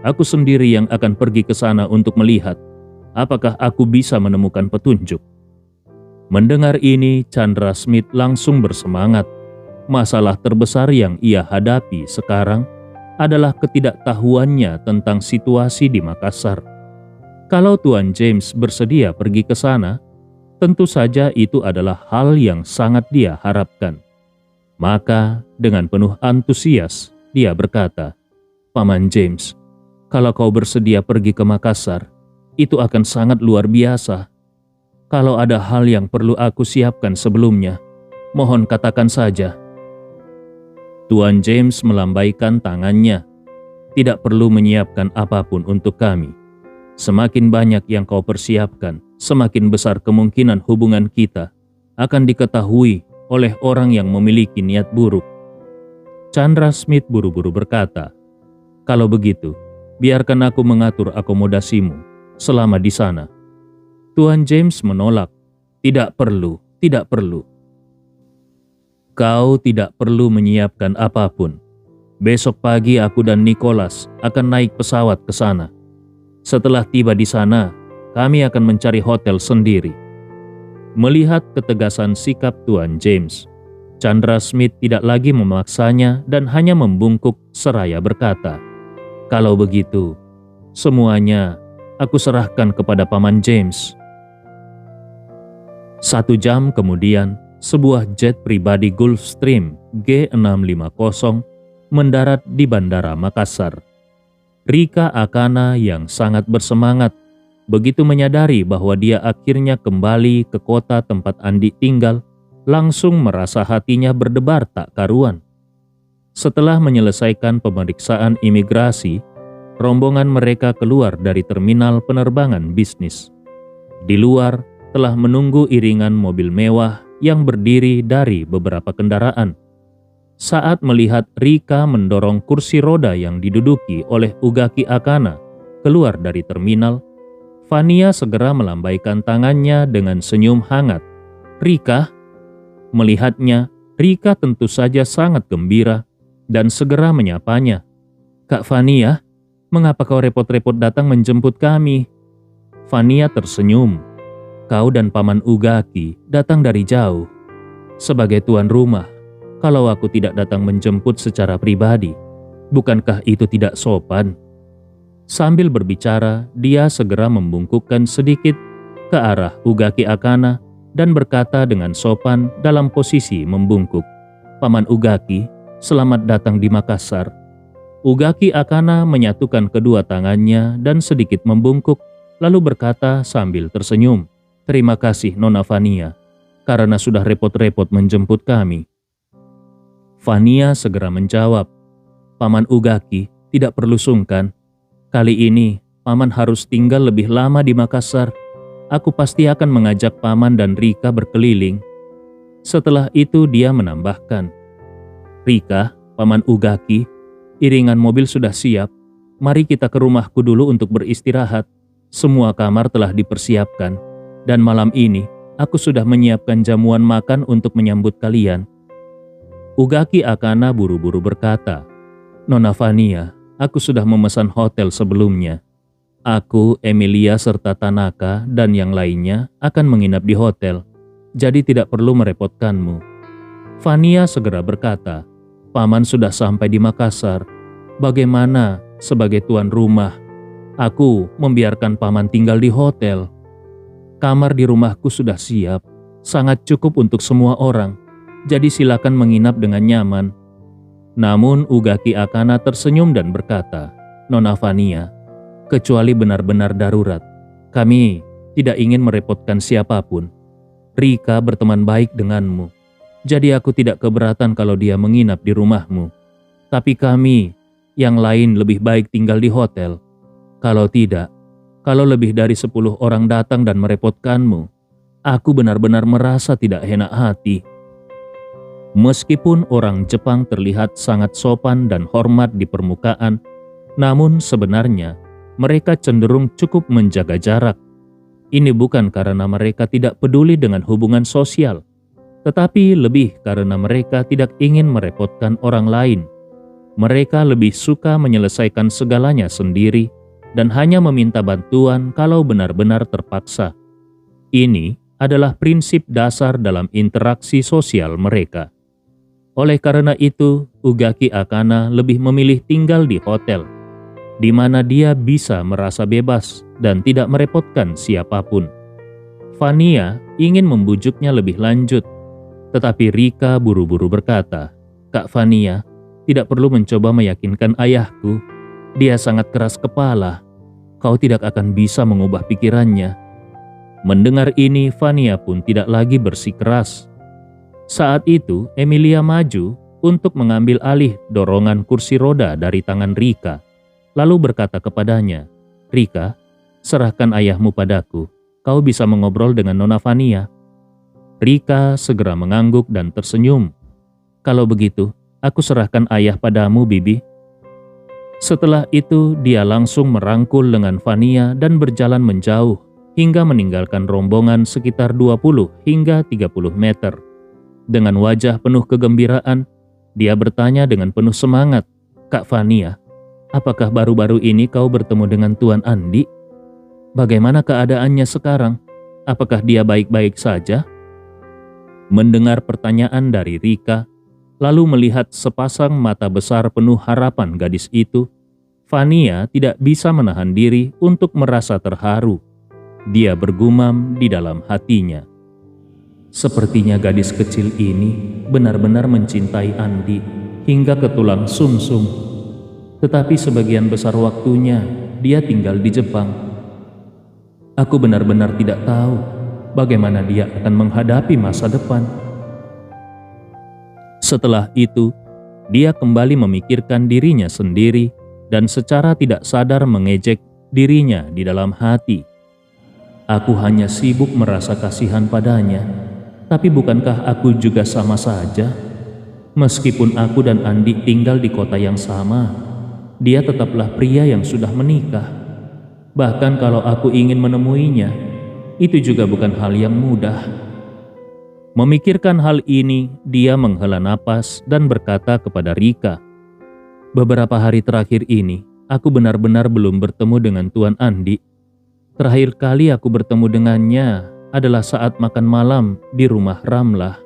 aku sendiri yang akan pergi ke sana untuk melihat apakah aku bisa menemukan petunjuk." Mendengar ini, Chandra Smith langsung bersemangat. Masalah terbesar yang ia hadapi sekarang adalah ketidaktahuannya tentang situasi di Makassar. Kalau Tuan James bersedia pergi ke sana, tentu saja itu adalah hal yang sangat dia harapkan. Maka dengan penuh antusias dia berkata, "Paman James, kalau kau bersedia pergi ke Makassar, itu akan sangat luar biasa. Kalau ada hal yang perlu aku siapkan sebelumnya, mohon katakan saja." Tuan James melambaikan tangannya. "Tidak perlu menyiapkan apapun untuk kami. Semakin banyak yang kau persiapkan, semakin besar kemungkinan hubungan kita akan diketahui oleh orang yang memiliki niat buruk." Chandra Smith buru-buru berkata, "Kalau begitu, biarkan aku mengatur akomodasimu selama di sana." Tuan James menolak, "Tidak perlu, tidak perlu. Kau tidak perlu menyiapkan apapun. Besok pagi aku dan Nicholas akan naik pesawat ke sana. Setelah tiba di sana, kami akan mencari hotel sendiri." Melihat ketegasan sikap Tuan James, Chandra Smith tidak lagi memaksanya dan hanya membungkuk seraya berkata, "Kalau begitu, semuanya aku serahkan kepada Paman James." 1 jam kemudian, sebuah jet pribadi Gulfstream G650 mendarat di Bandara Makassar. Rika Akana yang sangat bersemangat begitu menyadari bahwa dia akhirnya kembali ke kota tempat Andi tinggal, langsung merasa hatinya berdebar tak karuan. Setelah menyelesaikan pemeriksaan imigrasi, rombongan mereka keluar dari terminal penerbangan bisnis. Di luar telah menunggu iringan mobil mewah yang berdiri dari beberapa kendaraan. Saat melihat Rika mendorong kursi roda yang diduduki oleh Ugaki Akana keluar dari terminal, Fania segera melambaikan tangannya dengan senyum hangat. "Rika?" Melihatnya, Rika tentu saja sangat gembira dan segera menyapanya. "Kak Fania, mengapa kau repot-repot datang menjemput kami?" Fania tersenyum. "Kau dan Paman Ugaki datang dari jauh. Sebagai tuan rumah, kalau aku tidak datang menjemput secara pribadi, bukankah itu tidak sopan?" Sambil berbicara, dia segera membungkukkan sedikit ke arah Ugaki Akana dan berkata dengan sopan dalam posisi membungkuk, "Paman Ugaki, selamat datang di Makassar." Ugaki Akana menyatukan kedua tangannya dan sedikit membungkuk, lalu berkata sambil tersenyum, "Terima kasih Nona Fania, karena sudah repot-repot menjemput kami." Fania segera menjawab, "Paman Ugaki, tidak perlu sungkan. Kali ini, Paman harus tinggal lebih lama di Makassar. Aku pasti akan mengajak Paman dan Rika berkeliling." Setelah itu dia menambahkan, "Rika, Paman Ugaki, iringan mobil sudah siap. Mari kita ke rumahku dulu untuk beristirahat. Semua kamar telah dipersiapkan. Dan malam ini, aku sudah menyiapkan jamuan makan untuk menyambut kalian." Ugaki Akana buru-buru berkata, "Nona Fania, aku sudah memesan hotel sebelumnya. Aku, Emilia serta Tanaka dan yang lainnya akan menginap di hotel, jadi tidak perlu merepotkanmu." Fania segera berkata, "Paman sudah sampai di Makassar. Bagaimana sebagai tuan rumah? Aku membiarkan Paman tinggal di hotel. Kamar di rumahku sudah siap, sangat cukup untuk semua orang, jadi silakan menginap dengan nyaman." Namun Ugaki Akana tersenyum dan berkata, "Nona Fania, kecuali benar-benar darurat, kami tidak ingin merepotkan siapapun. Rika berteman baik denganmu, jadi aku tidak keberatan kalau dia menginap di rumahmu. Tapi kami, yang lain lebih baik tinggal di hotel. Kalau tidak, kalau lebih dari 10 orang datang dan merepotkanmu, aku benar-benar merasa tidak enak hati." Meskipun orang Jepang terlihat sangat sopan dan hormat di permukaan, namun sebenarnya mereka cenderung cukup menjaga jarak. Ini bukan karena mereka tidak peduli dengan hubungan sosial, tetapi lebih karena mereka tidak ingin merepotkan orang lain. Mereka lebih suka menyelesaikan segalanya sendiri dan hanya meminta bantuan kalau benar-benar terpaksa. Ini adalah prinsip dasar dalam interaksi sosial mereka. Oleh karena itu, Ugaki Akana lebih memilih tinggal di hotel, di mana dia bisa merasa bebas dan tidak merepotkan siapapun. Fania ingin membujuknya lebih lanjut, tetapi Rika buru-buru berkata, "Kak Fania, tidak perlu mencoba meyakinkan ayahku. Dia sangat keras kepala. Kau tidak akan bisa mengubah pikirannya." Mendengar ini, Fania pun tidak lagi bersikeras. Saat itu, Emilia maju untuk mengambil alih dorongan kursi roda dari tangan Rika, lalu berkata kepadanya, "Rika, serahkan ayahmu padaku. Kau bisa mengobrol dengan Nona Fania." Rika segera mengangguk dan tersenyum. "Kalau begitu, aku serahkan ayah padamu, Bibi." Setelah itu, dia langsung merangkul lengan Fania dan berjalan menjauh hingga meninggalkan rombongan sekitar 20 hingga 30 meter. Dengan wajah penuh kegembiraan, dia bertanya dengan penuh semangat, "Kak Fania, apakah baru-baru ini kau bertemu dengan Tuan Andi? Bagaimana keadaannya sekarang? Apakah dia baik-baik saja?" Mendengar pertanyaan dari Rika, lalu melihat sepasang mata besar penuh harapan gadis itu, Fania tidak bisa menahan diri untuk merasa terharu. Dia bergumam di dalam hatinya, "Sepertinya gadis kecil ini benar-benar mencintai Andi hingga ke tulang sumsum. Tetapi sebagian besar waktunya dia tinggal di Jepang. Aku benar-benar tidak tahu bagaimana dia akan menghadapi masa depan." Setelah itu, dia kembali memikirkan dirinya sendiri dan secara tidak sadar mengejek dirinya di dalam hati. "Aku hanya sibuk merasa kasihan padanya. Tapi bukankah aku juga sama saja? Meskipun aku dan Andi tinggal di kota yang sama, dia tetaplah pria yang sudah menikah. Bahkan kalau aku ingin menemuinya, itu juga bukan hal yang mudah. Memikirkan hal ini, dia menghela napas dan berkata kepada Rika, "Beberapa hari terakhir ini, aku benar-benar belum bertemu dengan Tuan Andi. Terakhir kali aku bertemu dengannya adalah saat makan malam di rumah Ramlah."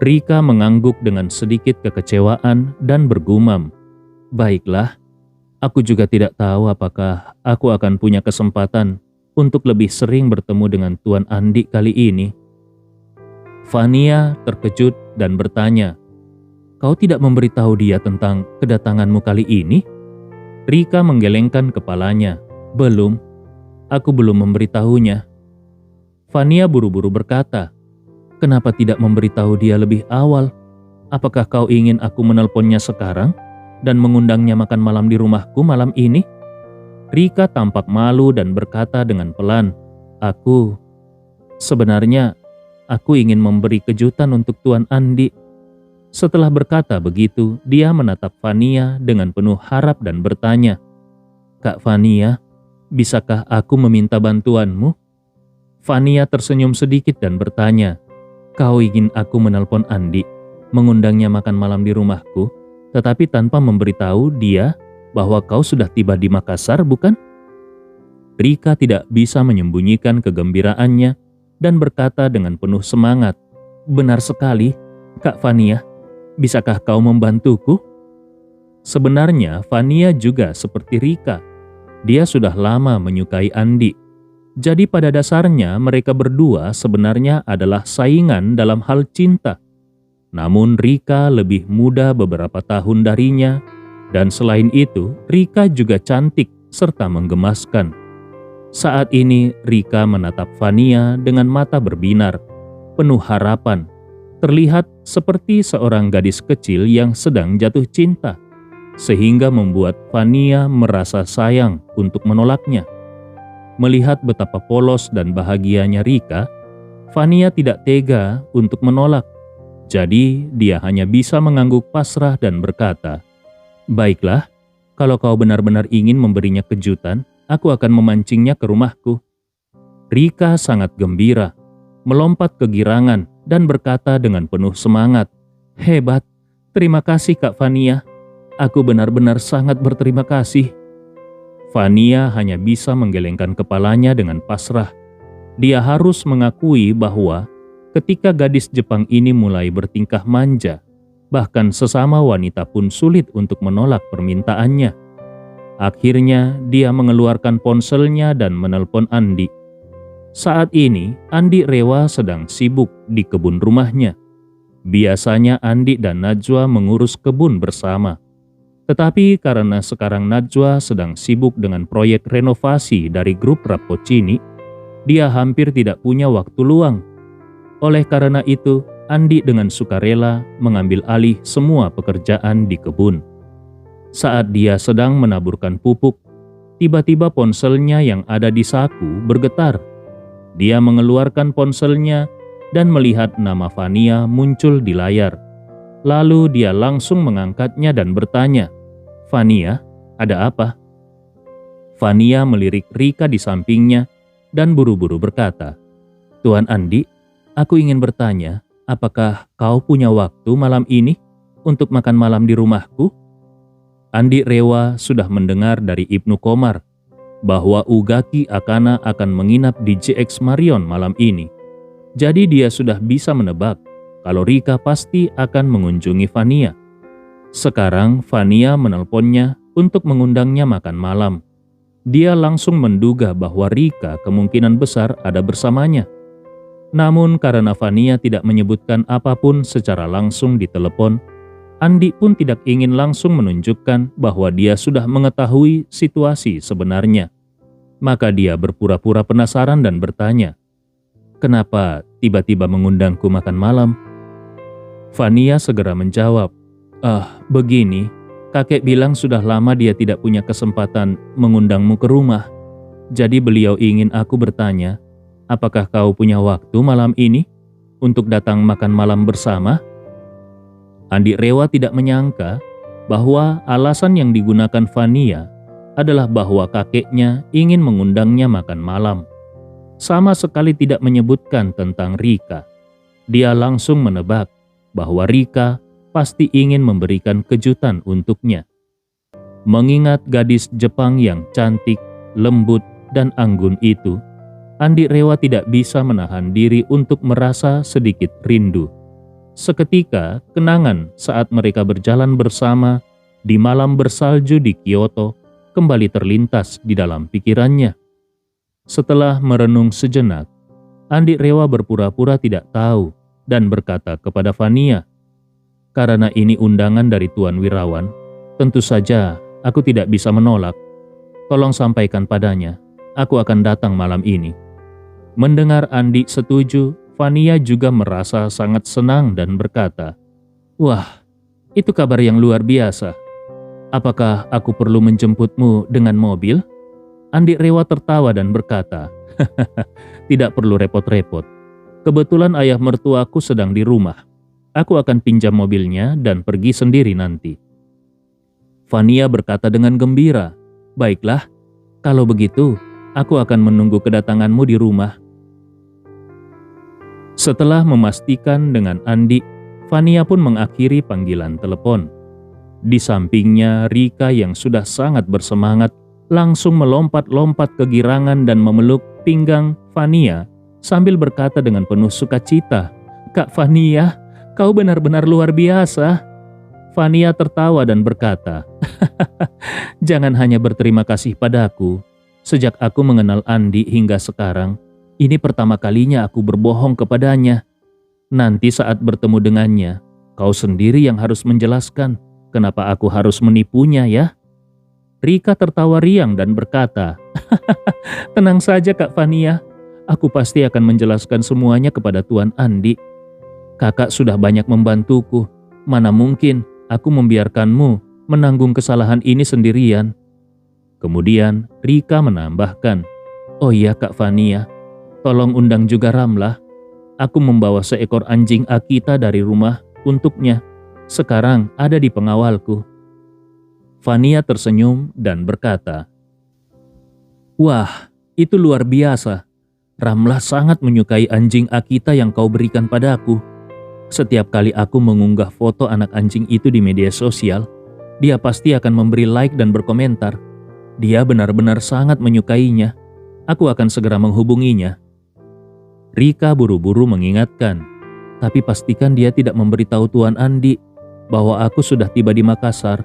Rika mengangguk dengan sedikit kekecewaan dan bergumam, "Baiklah, aku juga tidak tahu apakah aku akan punya kesempatan untuk lebih sering bertemu dengan Tuan Andi kali ini." Fania terkejut dan bertanya, "Kau tidak memberitahu dia tentang kedatanganmu kali ini?" Rika menggelengkan kepalanya, "Belum, aku belum memberitahunya." Fania buru-buru berkata, "Kenapa tidak memberitahu dia lebih awal? Apakah kau ingin aku menelponnya sekarang dan mengundangnya makan malam di rumahku malam ini?" Rika tampak malu dan berkata dengan pelan, Sebenarnya, aku ingin memberi kejutan untuk Tuan Andi." Setelah berkata begitu, dia menatap Fania dengan penuh harap dan bertanya, "Kak Fania, bisakah aku meminta bantuanmu?" Fania tersenyum sedikit dan bertanya, "Kau ingin aku menelpon Andi, mengundangnya makan malam di rumahku, tetapi tanpa memberitahu dia bahwa kau sudah tiba di Makassar, bukan?" Rika tidak bisa menyembunyikan kegembiraannya dan berkata dengan penuh semangat, "Benar sekali, Kak Fania. Bisakah kau membantuku?" Sebenarnya Fania juga seperti Rika. Dia sudah lama menyukai Andi. Jadi pada dasarnya mereka berdua sebenarnya adalah saingan dalam hal cinta. Namun Rika lebih muda beberapa tahun darinya, dan selain itu Rika juga cantik serta menggemaskan. Saat ini Rika menatap Fania dengan mata berbinar, penuh harapan, terlihat seperti seorang gadis kecil yang sedang jatuh cinta, sehingga membuat Fania merasa sayang untuk menolaknya. Melihat betapa polos dan bahagianya Rika, Fania tidak tega untuk menolak. Jadi dia hanya bisa mengangguk pasrah dan berkata, "Baiklah, kalau kau benar-benar ingin memberinya kejutan, aku akan memancingnya ke rumahku." Rika sangat gembira, melompat kegirangan dan berkata dengan penuh semangat, "Hebat, terima kasih Kak Fania. Aku benar-benar sangat berterima kasih." Fania hanya bisa menggelengkan kepalanya dengan pasrah. Dia harus mengakui bahwa ketika gadis Jepang ini mulai bertingkah manja, bahkan sesama wanita pun sulit untuk menolak permintaannya. Akhirnya dia mengeluarkan ponselnya dan menelpon Andi. Saat ini Andi Rewa sedang sibuk di kebun rumahnya. Biasanya Andi dan Najwa mengurus kebun bersama. Tetapi karena sekarang Najwa sedang sibuk dengan proyek renovasi dari grup Rapocini, dia hampir tidak punya waktu luang. Oleh karena itu, Andi dengan sukarela mengambil alih semua pekerjaan di kebun. Saat dia sedang menaburkan pupuk, tiba-tiba ponselnya yang ada di saku bergetar. Dia mengeluarkan ponselnya dan melihat nama Fania muncul di layar. Lalu dia langsung mengangkatnya dan bertanya, "Fania, ada apa?" Fania melirik Rika di sampingnya dan buru-buru berkata, "Tuan Andi, aku ingin bertanya, apakah kau punya waktu malam ini untuk makan malam di rumahku?" Andi Rewa sudah mendengar dari Ibnu Komar bahwa Ugaki Akana akan menginap di JX Marion malam ini. Jadi dia sudah bisa menebak kalau Rika pasti akan mengunjungi Fania. Sekarang Fania menelponnya untuk mengundangnya makan malam. Dia langsung menduga bahwa Rika kemungkinan besar ada bersamanya. Namun karena Fania tidak menyebutkan apapun secara langsung di telepon, Andi pun tidak ingin langsung menunjukkan bahwa dia sudah mengetahui situasi sebenarnya. Maka dia berpura-pura penasaran dan bertanya, "Kenapa tiba-tiba mengundangku makan malam?" Fania segera menjawab, Begini, kakek bilang sudah lama dia tidak punya kesempatan mengundangmu ke rumah. Jadi beliau ingin aku bertanya, apakah kau punya waktu malam ini untuk datang makan malam bersama Andi Rewa tidak menyangka bahwa alasan yang digunakan Fania adalah bahwa kakeknya ingin mengundangnya makan malam. Sama sekali tidak menyebutkan tentang Rika. Dia langsung menebak bahwa Rika pasti ingin memberikan kejutan untuknya. Mengingat gadis Jepang yang cantik, lembut, dan anggun itu, Andi Rewa tidak bisa menahan diri untuk merasa sedikit rindu. Seketika, kenangan saat mereka berjalan bersama di malam bersalju di Kyoto kembali terlintas di dalam pikirannya. Setelah merenung sejenak, Andi Rewa berpura-pura tidak tahu dan berkata kepada Fania, "Karena ini undangan dari Tuan Wirawan, tentu saja aku tidak bisa menolak. Tolong sampaikan padanya, aku akan datang malam ini." Mendengar Andi setuju, Fania juga merasa sangat senang dan berkata, "Wah, itu kabar yang luar biasa. Apakah aku perlu menjemputmu dengan mobil?" Andi Rewa tertawa dan berkata, "Tidak perlu repot-repot. Kebetulan ayah mertuaku sedang di rumah. Aku akan pinjam mobilnya dan pergi sendiri nanti." Fania berkata dengan gembira, "Baiklah, kalau begitu aku akan menunggu kedatanganmu di rumah." Setelah memastikan dengan Andi, Fania pun mengakhiri panggilan telepon. Di sampingnya, Rika yang sudah sangat bersemangat langsung melompat-lompat kegirangan dan memeluk pinggang Fania sambil berkata dengan penuh sukacita, "Kak Fania, kau benar-benar luar biasa." Fania tertawa dan berkata, "Jangan hanya berterima kasih padaku. Sejak aku mengenal Andi hingga sekarang, ini pertama kalinya aku berbohong kepadanya. Nanti saat bertemu dengannya, kau sendiri yang harus menjelaskan kenapa aku harus menipunya ya." Rika tertawa riang dan berkata, "Tenang saja Kak Fania, aku pasti akan menjelaskan semuanya kepada Tuan Andi. Kakak sudah banyak membantuku, mana mungkin aku membiarkanmu menanggung kesalahan ini sendirian." Kemudian Rika menambahkan, "Oh iya Kak Fania, tolong undang juga Ramlah. Aku membawa seekor anjing Akita dari rumah untuknya. Sekarang ada di pengawalku." Fania tersenyum dan berkata, "Wah, itu luar biasa. Ramlah sangat menyukai anjing Akita yang kau berikan padaku. Setiap kali aku mengunggah foto anak anjing itu di media sosial, dia pasti akan memberi like dan berkomentar. Dia benar-benar sangat menyukainya. Aku akan segera menghubunginya." Rika buru-buru mengingatkan, "Tapi pastikan dia tidak memberitahu Tuan Andi bahwa aku sudah tiba di Makassar.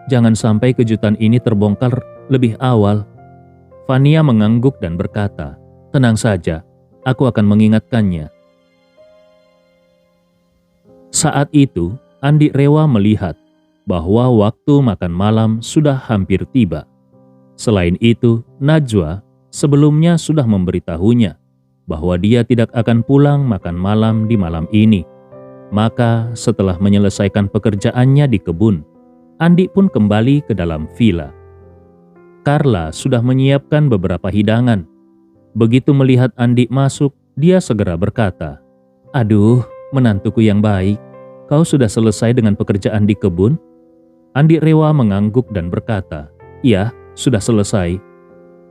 Jangan sampai kejutan ini terbongkar lebih awal." Fania mengangguk dan berkata, "Tenang saja, aku akan mengingatkannya." Saat itu, Andi Rewa melihat bahwa waktu makan malam sudah hampir tiba. Selain itu, Najwa sebelumnya sudah memberitahunya bahwa dia tidak akan pulang makan malam di malam ini. Maka setelah menyelesaikan pekerjaannya di kebun, Andi pun kembali ke dalam villa. Carla sudah menyiapkan beberapa hidangan. Begitu melihat Andi masuk, dia segera berkata, "Aduh, menantuku yang baik, kau sudah selesai dengan pekerjaan di kebun?" Andi Rewa mengangguk dan berkata, "Ya, sudah selesai."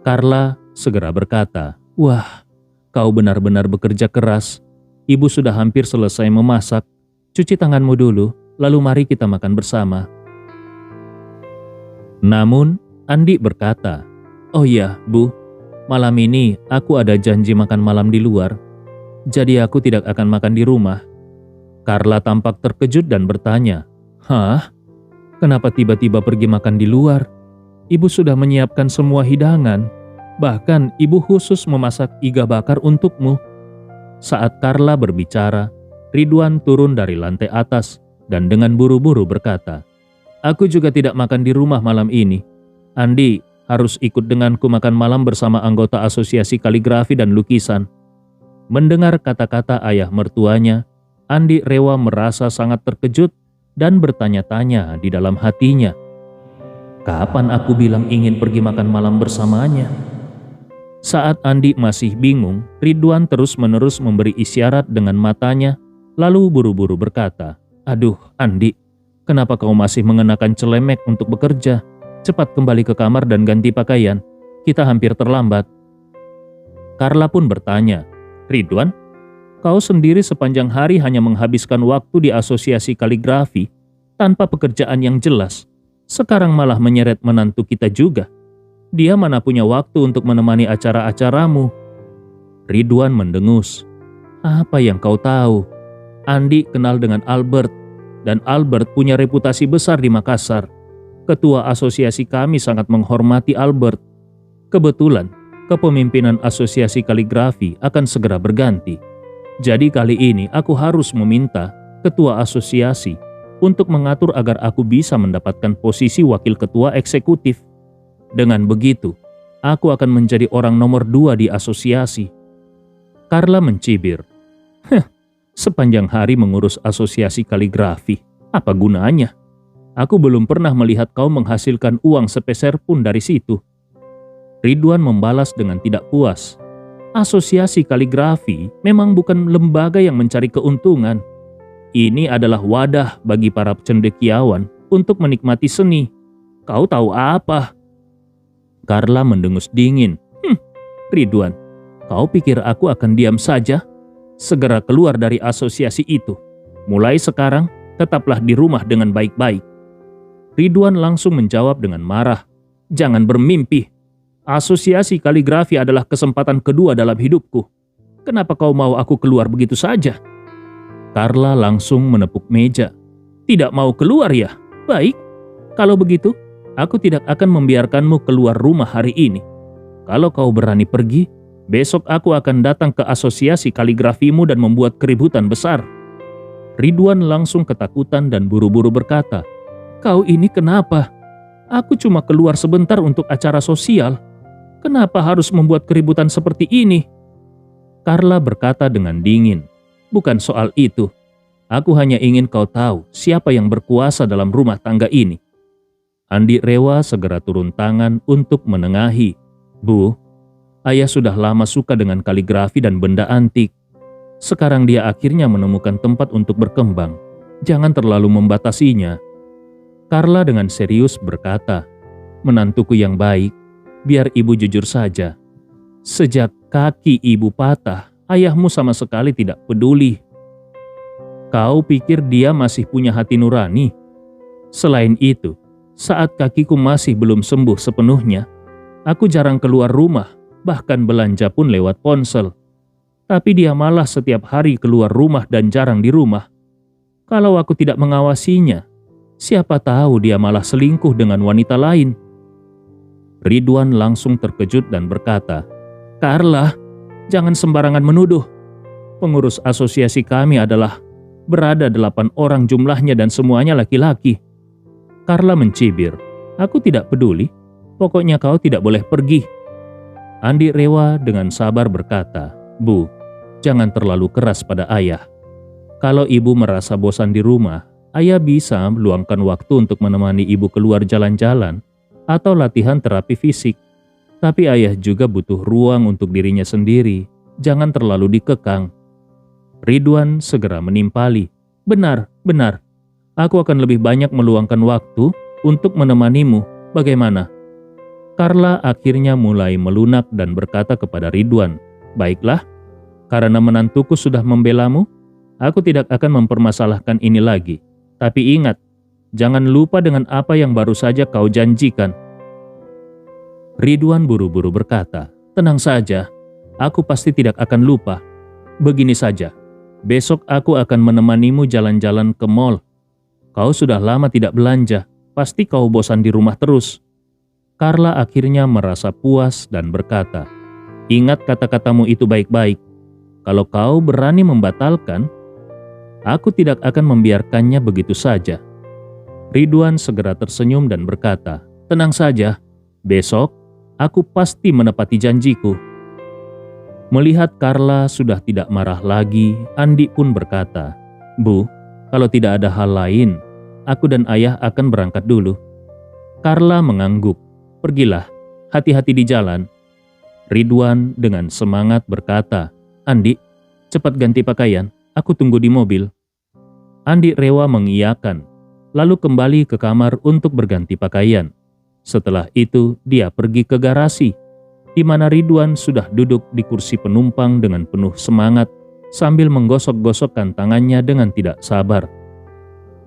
Carla segera berkata, "Wah, kau benar-benar bekerja keras. Ibu sudah hampir selesai memasak. Cuci tanganmu dulu, lalu mari kita makan bersama." Namun, Andi berkata, "Oh iya, Bu, malam ini aku ada janji makan malam di luar. Jadi aku tidak akan makan di rumah." Carla tampak terkejut dan bertanya, "Hah? Kenapa tiba-tiba pergi makan di luar? Ibu sudah menyiapkan semua hidangan. Bahkan ibu khusus memasak iga bakar untukmu." Saat Carla berbicara, Ridwan turun dari lantai atas dan dengan buru-buru berkata, "Aku juga tidak makan di rumah malam ini. Andi harus ikut denganku makan malam bersama anggota Asosiasi Kaligrafi dan Lukisan." Mendengar kata-kata ayah mertuanya, Andi Rewa merasa sangat terkejut dan bertanya-tanya di dalam hatinya, "Kapan aku bilang ingin pergi makan malam bersamanya?" Saat Andi masih bingung, Ridwan terus-menerus memberi isyarat dengan matanya, lalu buru-buru berkata, Aduh, Andi, kenapa kau masih mengenakan celemek untuk bekerja? Cepat kembali ke kamar dan ganti pakaian. Kita hampir terlambat. Carla pun bertanya, Ridwan, kau sendiri sepanjang hari hanya menghabiskan waktu di asosiasi kaligrafi tanpa pekerjaan yang jelas. Sekarang malah menyeret menantu kita juga. Dia mana punya waktu untuk menemani acara-acaramu? Ridwan mendengus. Apa yang kau tahu? Andi kenal dengan Albert, dan Albert punya reputasi besar di Makassar. Ketua asosiasi kami sangat menghormati Albert. Kebetulan, kepemimpinan asosiasi kaligrafi akan segera berganti. Jadi kali ini aku harus meminta ketua asosiasi untuk mengatur agar aku bisa mendapatkan posisi wakil ketua eksekutif. Dengan begitu, aku akan menjadi orang nomor 2 di asosiasi. Carla mencibir. Sepanjang hari mengurus asosiasi kaligrafi, apa gunanya? Aku belum pernah melihat kau menghasilkan uang sepeser pun dari situ. Ridwan membalas dengan tidak puas. Asosiasi kaligrafi memang bukan lembaga yang mencari keuntungan. Ini adalah wadah bagi para cendekiawan untuk menikmati seni. Kau tahu apa? Carla mendengus dingin. Ridwan, kau pikir aku akan diam saja? Segera keluar dari asosiasi itu. Mulai sekarang, tetaplah di rumah dengan baik-baik. Ridwan langsung menjawab dengan marah. Jangan bermimpi. Asosiasi kaligrafi adalah kesempatan kedua dalam hidupku. Kenapa kau mau aku keluar begitu saja? Carla langsung menepuk meja. Tidak mau keluar ya? Baik. Kalau begitu, aku tidak akan membiarkanmu keluar rumah hari ini. Kalau kau berani pergi, besok aku akan datang ke asosiasi kaligrafimu dan membuat keributan besar. Ridwan langsung ketakutan dan buru-buru berkata, Kau ini kenapa? Aku cuma keluar sebentar untuk acara sosial. Kenapa harus membuat keributan seperti ini? Carla berkata dengan dingin, Bukan soal itu. Aku hanya ingin kau tahu siapa yang berkuasa dalam rumah tangga ini. Andi Rewa segera turun tangan untuk menengahi. Bu, Ayah sudah lama suka dengan kaligrafi dan benda antik. Sekarang dia akhirnya menemukan tempat untuk berkembang. Jangan terlalu membatasinya. Carla dengan serius berkata, Menantuku yang baik, biar ibu jujur saja. Sejak kaki ibu patah, ayahmu sama sekali tidak peduli. Kau pikir dia masih punya hati nurani? Selain itu, saat kakiku masih belum sembuh sepenuhnya, aku jarang keluar rumah. Bahkan belanja pun lewat ponsel. Tapi dia malah setiap hari keluar rumah dan jarang di rumah. Kalau aku tidak mengawasinya, siapa tahu dia malah selingkuh dengan wanita lain. Ridwan langsung terkejut dan berkata, Carla, jangan sembarangan menuduh. Pengurus asosiasi kami berada 8 orang jumlahnya dan semuanya laki-laki. Carla mencibir, Aku tidak peduli, pokoknya kau tidak boleh pergi. Andi Rewa dengan sabar berkata, Bu, jangan terlalu keras pada ayah. Kalau ibu merasa bosan di rumah, ayah bisa meluangkan waktu untuk menemani ibu keluar jalan-jalan atau latihan terapi fisik. Tapi ayah juga butuh ruang untuk dirinya sendiri, jangan terlalu dikekang. Ridwan segera menimpali, Benar, benar. Aku akan lebih banyak meluangkan waktu untuk menemanimu. Bagaimana? Carla akhirnya mulai melunak dan berkata kepada Ridwan, Baiklah, karena menantuku sudah membelamu, aku tidak akan mempermasalahkan ini lagi. Tapi ingat, jangan lupa dengan apa yang baru saja kau janjikan. Ridwan buru-buru berkata, Tenang saja, aku pasti tidak akan lupa. Begini saja, besok aku akan menemanimu jalan-jalan ke mall. Kau sudah lama tidak belanja, pasti kau bosan di rumah terus. Carla akhirnya merasa puas dan berkata, Ingat kata-katamu itu baik-baik. Kalau kau berani membatalkan, aku tidak akan membiarkannya begitu saja. Ridwan segera tersenyum dan berkata, Tenang saja, besok aku pasti menepati janjiku. Melihat Carla sudah tidak marah lagi, Andi pun berkata, Bu, kalau tidak ada hal lain, aku dan ayah akan berangkat dulu. Carla mengangguk. Pergilah, hati-hati di jalan. Ridwan dengan semangat berkata, Andi, cepat ganti pakaian, aku tunggu di mobil. Andi rela mengiyakan, lalu kembali ke kamar untuk berganti pakaian. Setelah itu, dia pergi ke garasi, di mana Ridwan sudah duduk di kursi penumpang dengan penuh semangat sambil menggosok-gosokkan tangannya dengan tidak sabar.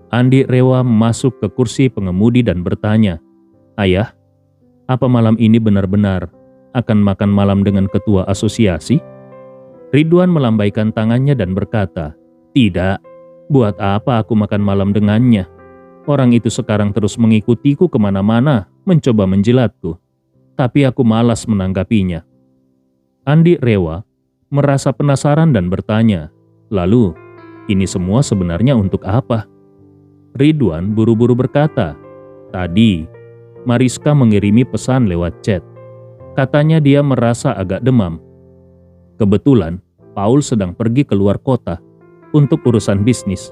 Andi rela masuk ke kursi pengemudi dan bertanya, "Ayah, apa malam ini benar-benar akan makan malam dengan ketua asosiasi?" Ridwan melambaikan tangannya dan berkata, "Tidak, buat apa aku makan malam dengannya? Orang itu sekarang terus mengikutiku kemana-mana, mencoba menjilatku. Tapi aku malas menanggapinya." Andi rela merasa penasaran dan bertanya, "Lalu, ini semua sebenarnya untuk apa?" Ridwan buru-buru berkata, "Tadi, Mariska mengirimi pesan lewat chat. Katanya dia merasa agak demam. Kebetulan, Paul sedang pergi ke luar kota untuk urusan bisnis.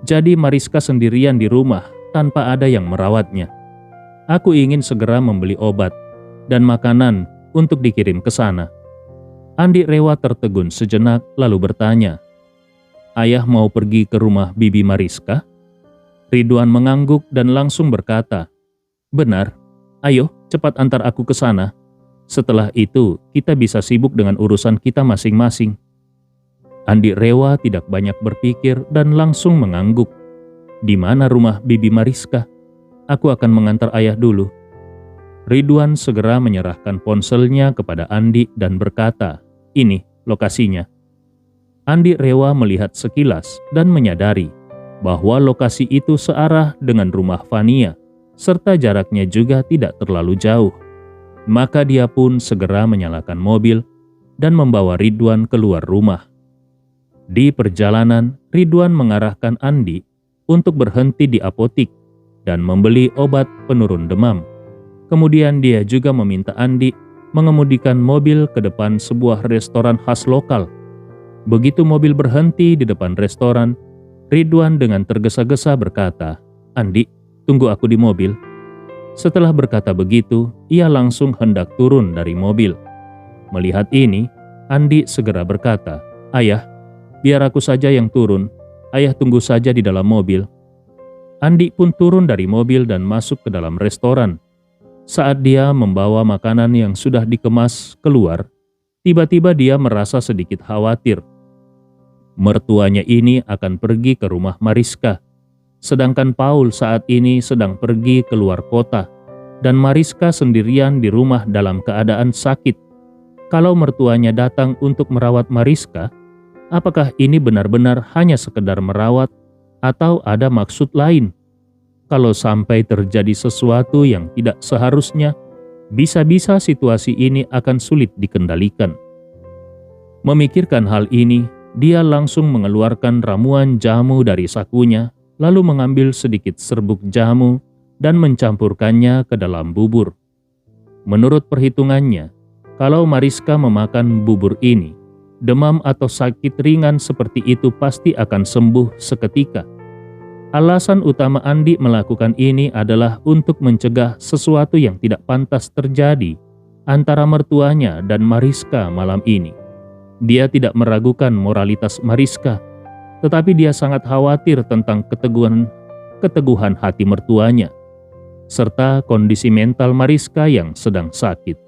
Jadi Mariska sendirian di rumah tanpa ada yang merawatnya. Aku ingin segera membeli obat dan makanan untuk dikirim ke sana." Andi rela tertegun sejenak lalu bertanya, "Ayah mau pergi ke rumah Bibi Mariska?" Ridwan mengangguk dan langsung berkata, "Benar, ayo cepat antar aku ke sana. Setelah itu kita bisa sibuk dengan urusan kita masing-masing." Andi rela tidak banyak berpikir dan langsung mengangguk. "Di mana rumah Bibi Mariska? Aku akan mengantar ayah dulu." Ridwan segera menyerahkan ponselnya kepada Andi dan berkata, "Ini lokasinya." Andi rela melihat sekilas dan menyadari bahwa lokasi itu searah dengan rumah Fania, serta jaraknya juga tidak terlalu jauh. Maka dia pun segera menyalakan mobil dan membawa Ridwan keluar rumah. Di perjalanan, Ridwan mengarahkan Andi untuk berhenti di apotik dan membeli obat penurun demam. Kemudian dia juga meminta Andi mengemudikan mobil ke depan sebuah restoran khas lokal. Begitu mobil berhenti di depan restoran, Ridwan dengan tergesa-gesa berkata, "Andi, tunggu aku di mobil." Setelah berkata begitu, ia langsung hendak turun dari mobil. Melihat ini, Andi segera berkata, "Ayah, biar aku saja yang turun. Ayah tunggu saja di dalam mobil." Andi pun turun dari mobil dan masuk ke dalam restoran. Saat dia membawa makanan yang sudah dikemas keluar, tiba-tiba dia merasa sedikit khawatir. Mertuanya ini akan pergi ke rumah Mariska, sedangkan Paul saat ini sedang pergi ke luar kota, dan Mariska sendirian di rumah dalam keadaan sakit. Kalau mertuanya datang untuk merawat Mariska, apakah ini benar-benar hanya sekedar merawat atau ada maksud lain? Kalau sampai terjadi sesuatu yang tidak seharusnya, bisa-bisa situasi ini akan sulit dikendalikan. Memikirkan hal ini, dia langsung mengeluarkan ramuan jamu dari sakunya, lalu mengambil sedikit serbuk jamu dan mencampurkannya ke dalam bubur. Menurut perhitungannya, kalau Mariska memakan bubur ini, demam atau sakit ringan seperti itu pasti akan sembuh seketika. Alasan utama Andi melakukan ini adalah untuk mencegah sesuatu yang tidak pantas terjadi antara mertuanya dan Mariska malam ini. Dia tidak meragukan moralitas Mariska, tetapi dia sangat khawatir tentang keteguhan hati mertuanya, serta kondisi mental Mariska yang sedang sakit.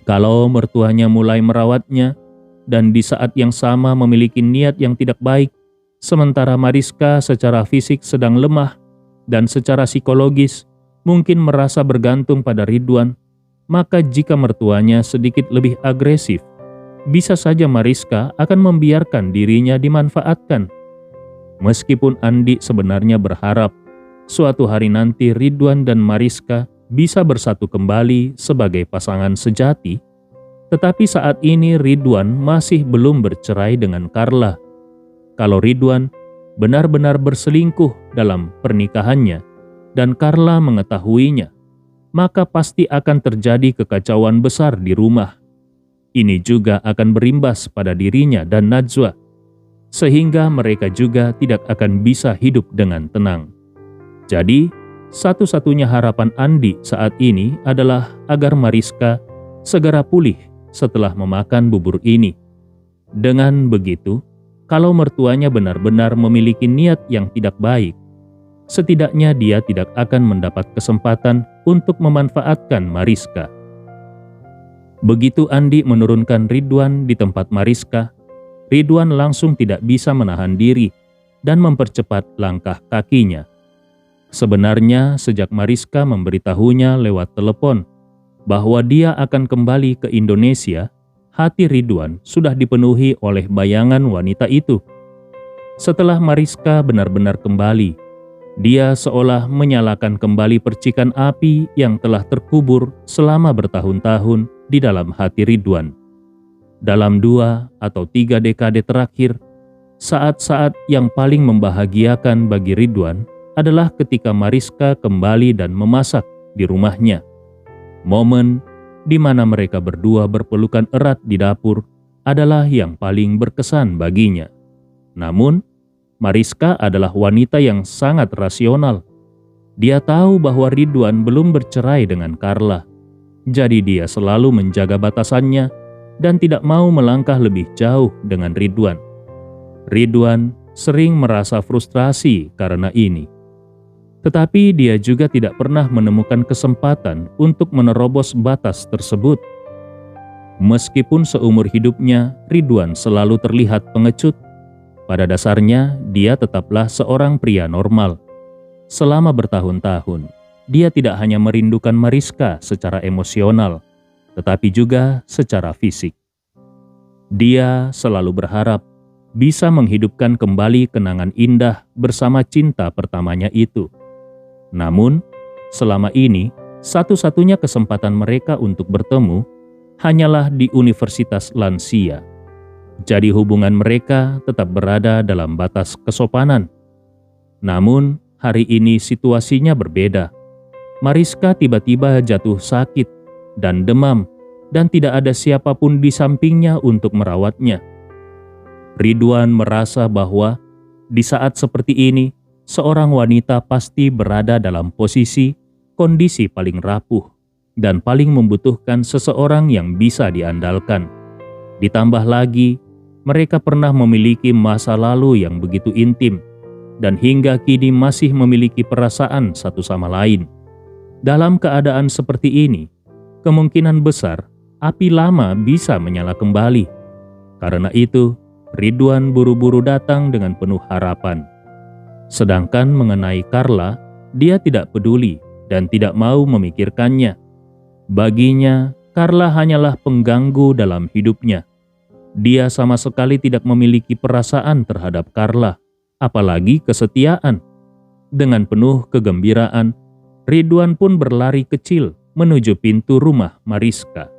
Kalau mertuanya mulai merawatnya, dan di saat yang sama memiliki niat yang tidak baik, sementara Mariska secara fisik sedang lemah dan secara psikologis mungkin merasa bergantung pada Ridwan, maka jika mertuanya sedikit lebih agresif, bisa saja Mariska akan membiarkan dirinya dimanfaatkan. Meskipun Andi sebenarnya berharap suatu hari nanti Ridwan dan Mariska bisa bersatu kembali sebagai pasangan sejati, tetapi saat ini Ridwan masih belum bercerai dengan Carla. Kalau Ridwan benar-benar berselingkuh dalam pernikahannya dan Carla mengetahuinya, maka pasti akan terjadi kekacauan besar di rumah. Ini juga akan berimbas pada dirinya dan Najwa, sehingga mereka juga tidak akan bisa hidup dengan tenang. Jadi, satu-satunya harapan Andi saat ini adalah agar Mariska segera pulih setelah memakan bubur ini. Dengan begitu, kalau mertuanya benar-benar memiliki niat yang tidak baik, setidaknya dia tidak akan mendapat kesempatan untuk memanfaatkan Mariska. Begitu Andi menurunkan Ridwan di tempat Mariska, Ridwan langsung tidak bisa menahan diri dan mempercepat langkah kakinya. Sebenarnya sejak Mariska memberitahunya lewat telepon bahwa dia akan kembali ke Indonesia, hati Ridwan sudah dipenuhi oleh bayangan wanita itu. Setelah Mariska benar-benar kembali, dia seolah menyalakan kembali percikan api yang telah terkubur selama bertahun-tahun di dalam hati Ridwan. Dalam 2 atau 3 dekade terakhir, saat-saat yang paling membahagiakan bagi Ridwan adalah ketika Mariska kembali dan memasak di rumahnya. Momen di mana mereka berdua berpelukan erat di dapur adalah yang paling berkesan baginya. Namun, Mariska adalah wanita yang sangat rasional. Dia tahu bahwa Ridwan belum bercerai dengan Carla, jadi dia selalu menjaga batasannya dan tidak mau melangkah lebih jauh dengan Ridwan. Ridwan sering merasa frustrasi karena ini. Tetapi dia juga tidak pernah menemukan kesempatan untuk menerobos batas tersebut. Meskipun seumur hidupnya Ridwan selalu terlihat pengecut, pada dasarnya dia tetaplah seorang pria normal. Selama bertahun-tahun, dia tidak hanya merindukan Mariska secara emosional, tetapi juga secara fisik. Dia selalu berharap bisa menghidupkan kembali kenangan indah bersama cinta pertamanya itu. Namun, selama ini, satu-satunya kesempatan mereka untuk bertemu hanyalah di Universitas Lansia. Jadi hubungan mereka tetap berada dalam batas kesopanan. Namun, hari ini situasinya berbeda. Mariska tiba-tiba jatuh sakit dan demam, dan tidak ada siapapun di sampingnya untuk merawatnya. Ridwan merasa bahwa di saat seperti ini, seorang wanita pasti berada dalam kondisi paling rapuh dan paling membutuhkan seseorang yang bisa diandalkan. Ditambah lagi, mereka pernah memiliki masa lalu yang begitu intim dan hingga kini masih memiliki perasaan satu sama lain. Dalam keadaan seperti ini, kemungkinan besar api lama bisa menyala kembali. Karena itu, Ridwan buru-buru datang dengan penuh harapan. Sedangkan mengenai Carla, dia tidak peduli dan tidak mau memikirkannya. Baginya, Carla hanyalah pengganggu dalam hidupnya. Dia sama sekali tidak memiliki perasaan terhadap Carla, apalagi kesetiaan. Dengan penuh kegembiraan, Ridwan pun berlari kecil menuju pintu rumah Mariska.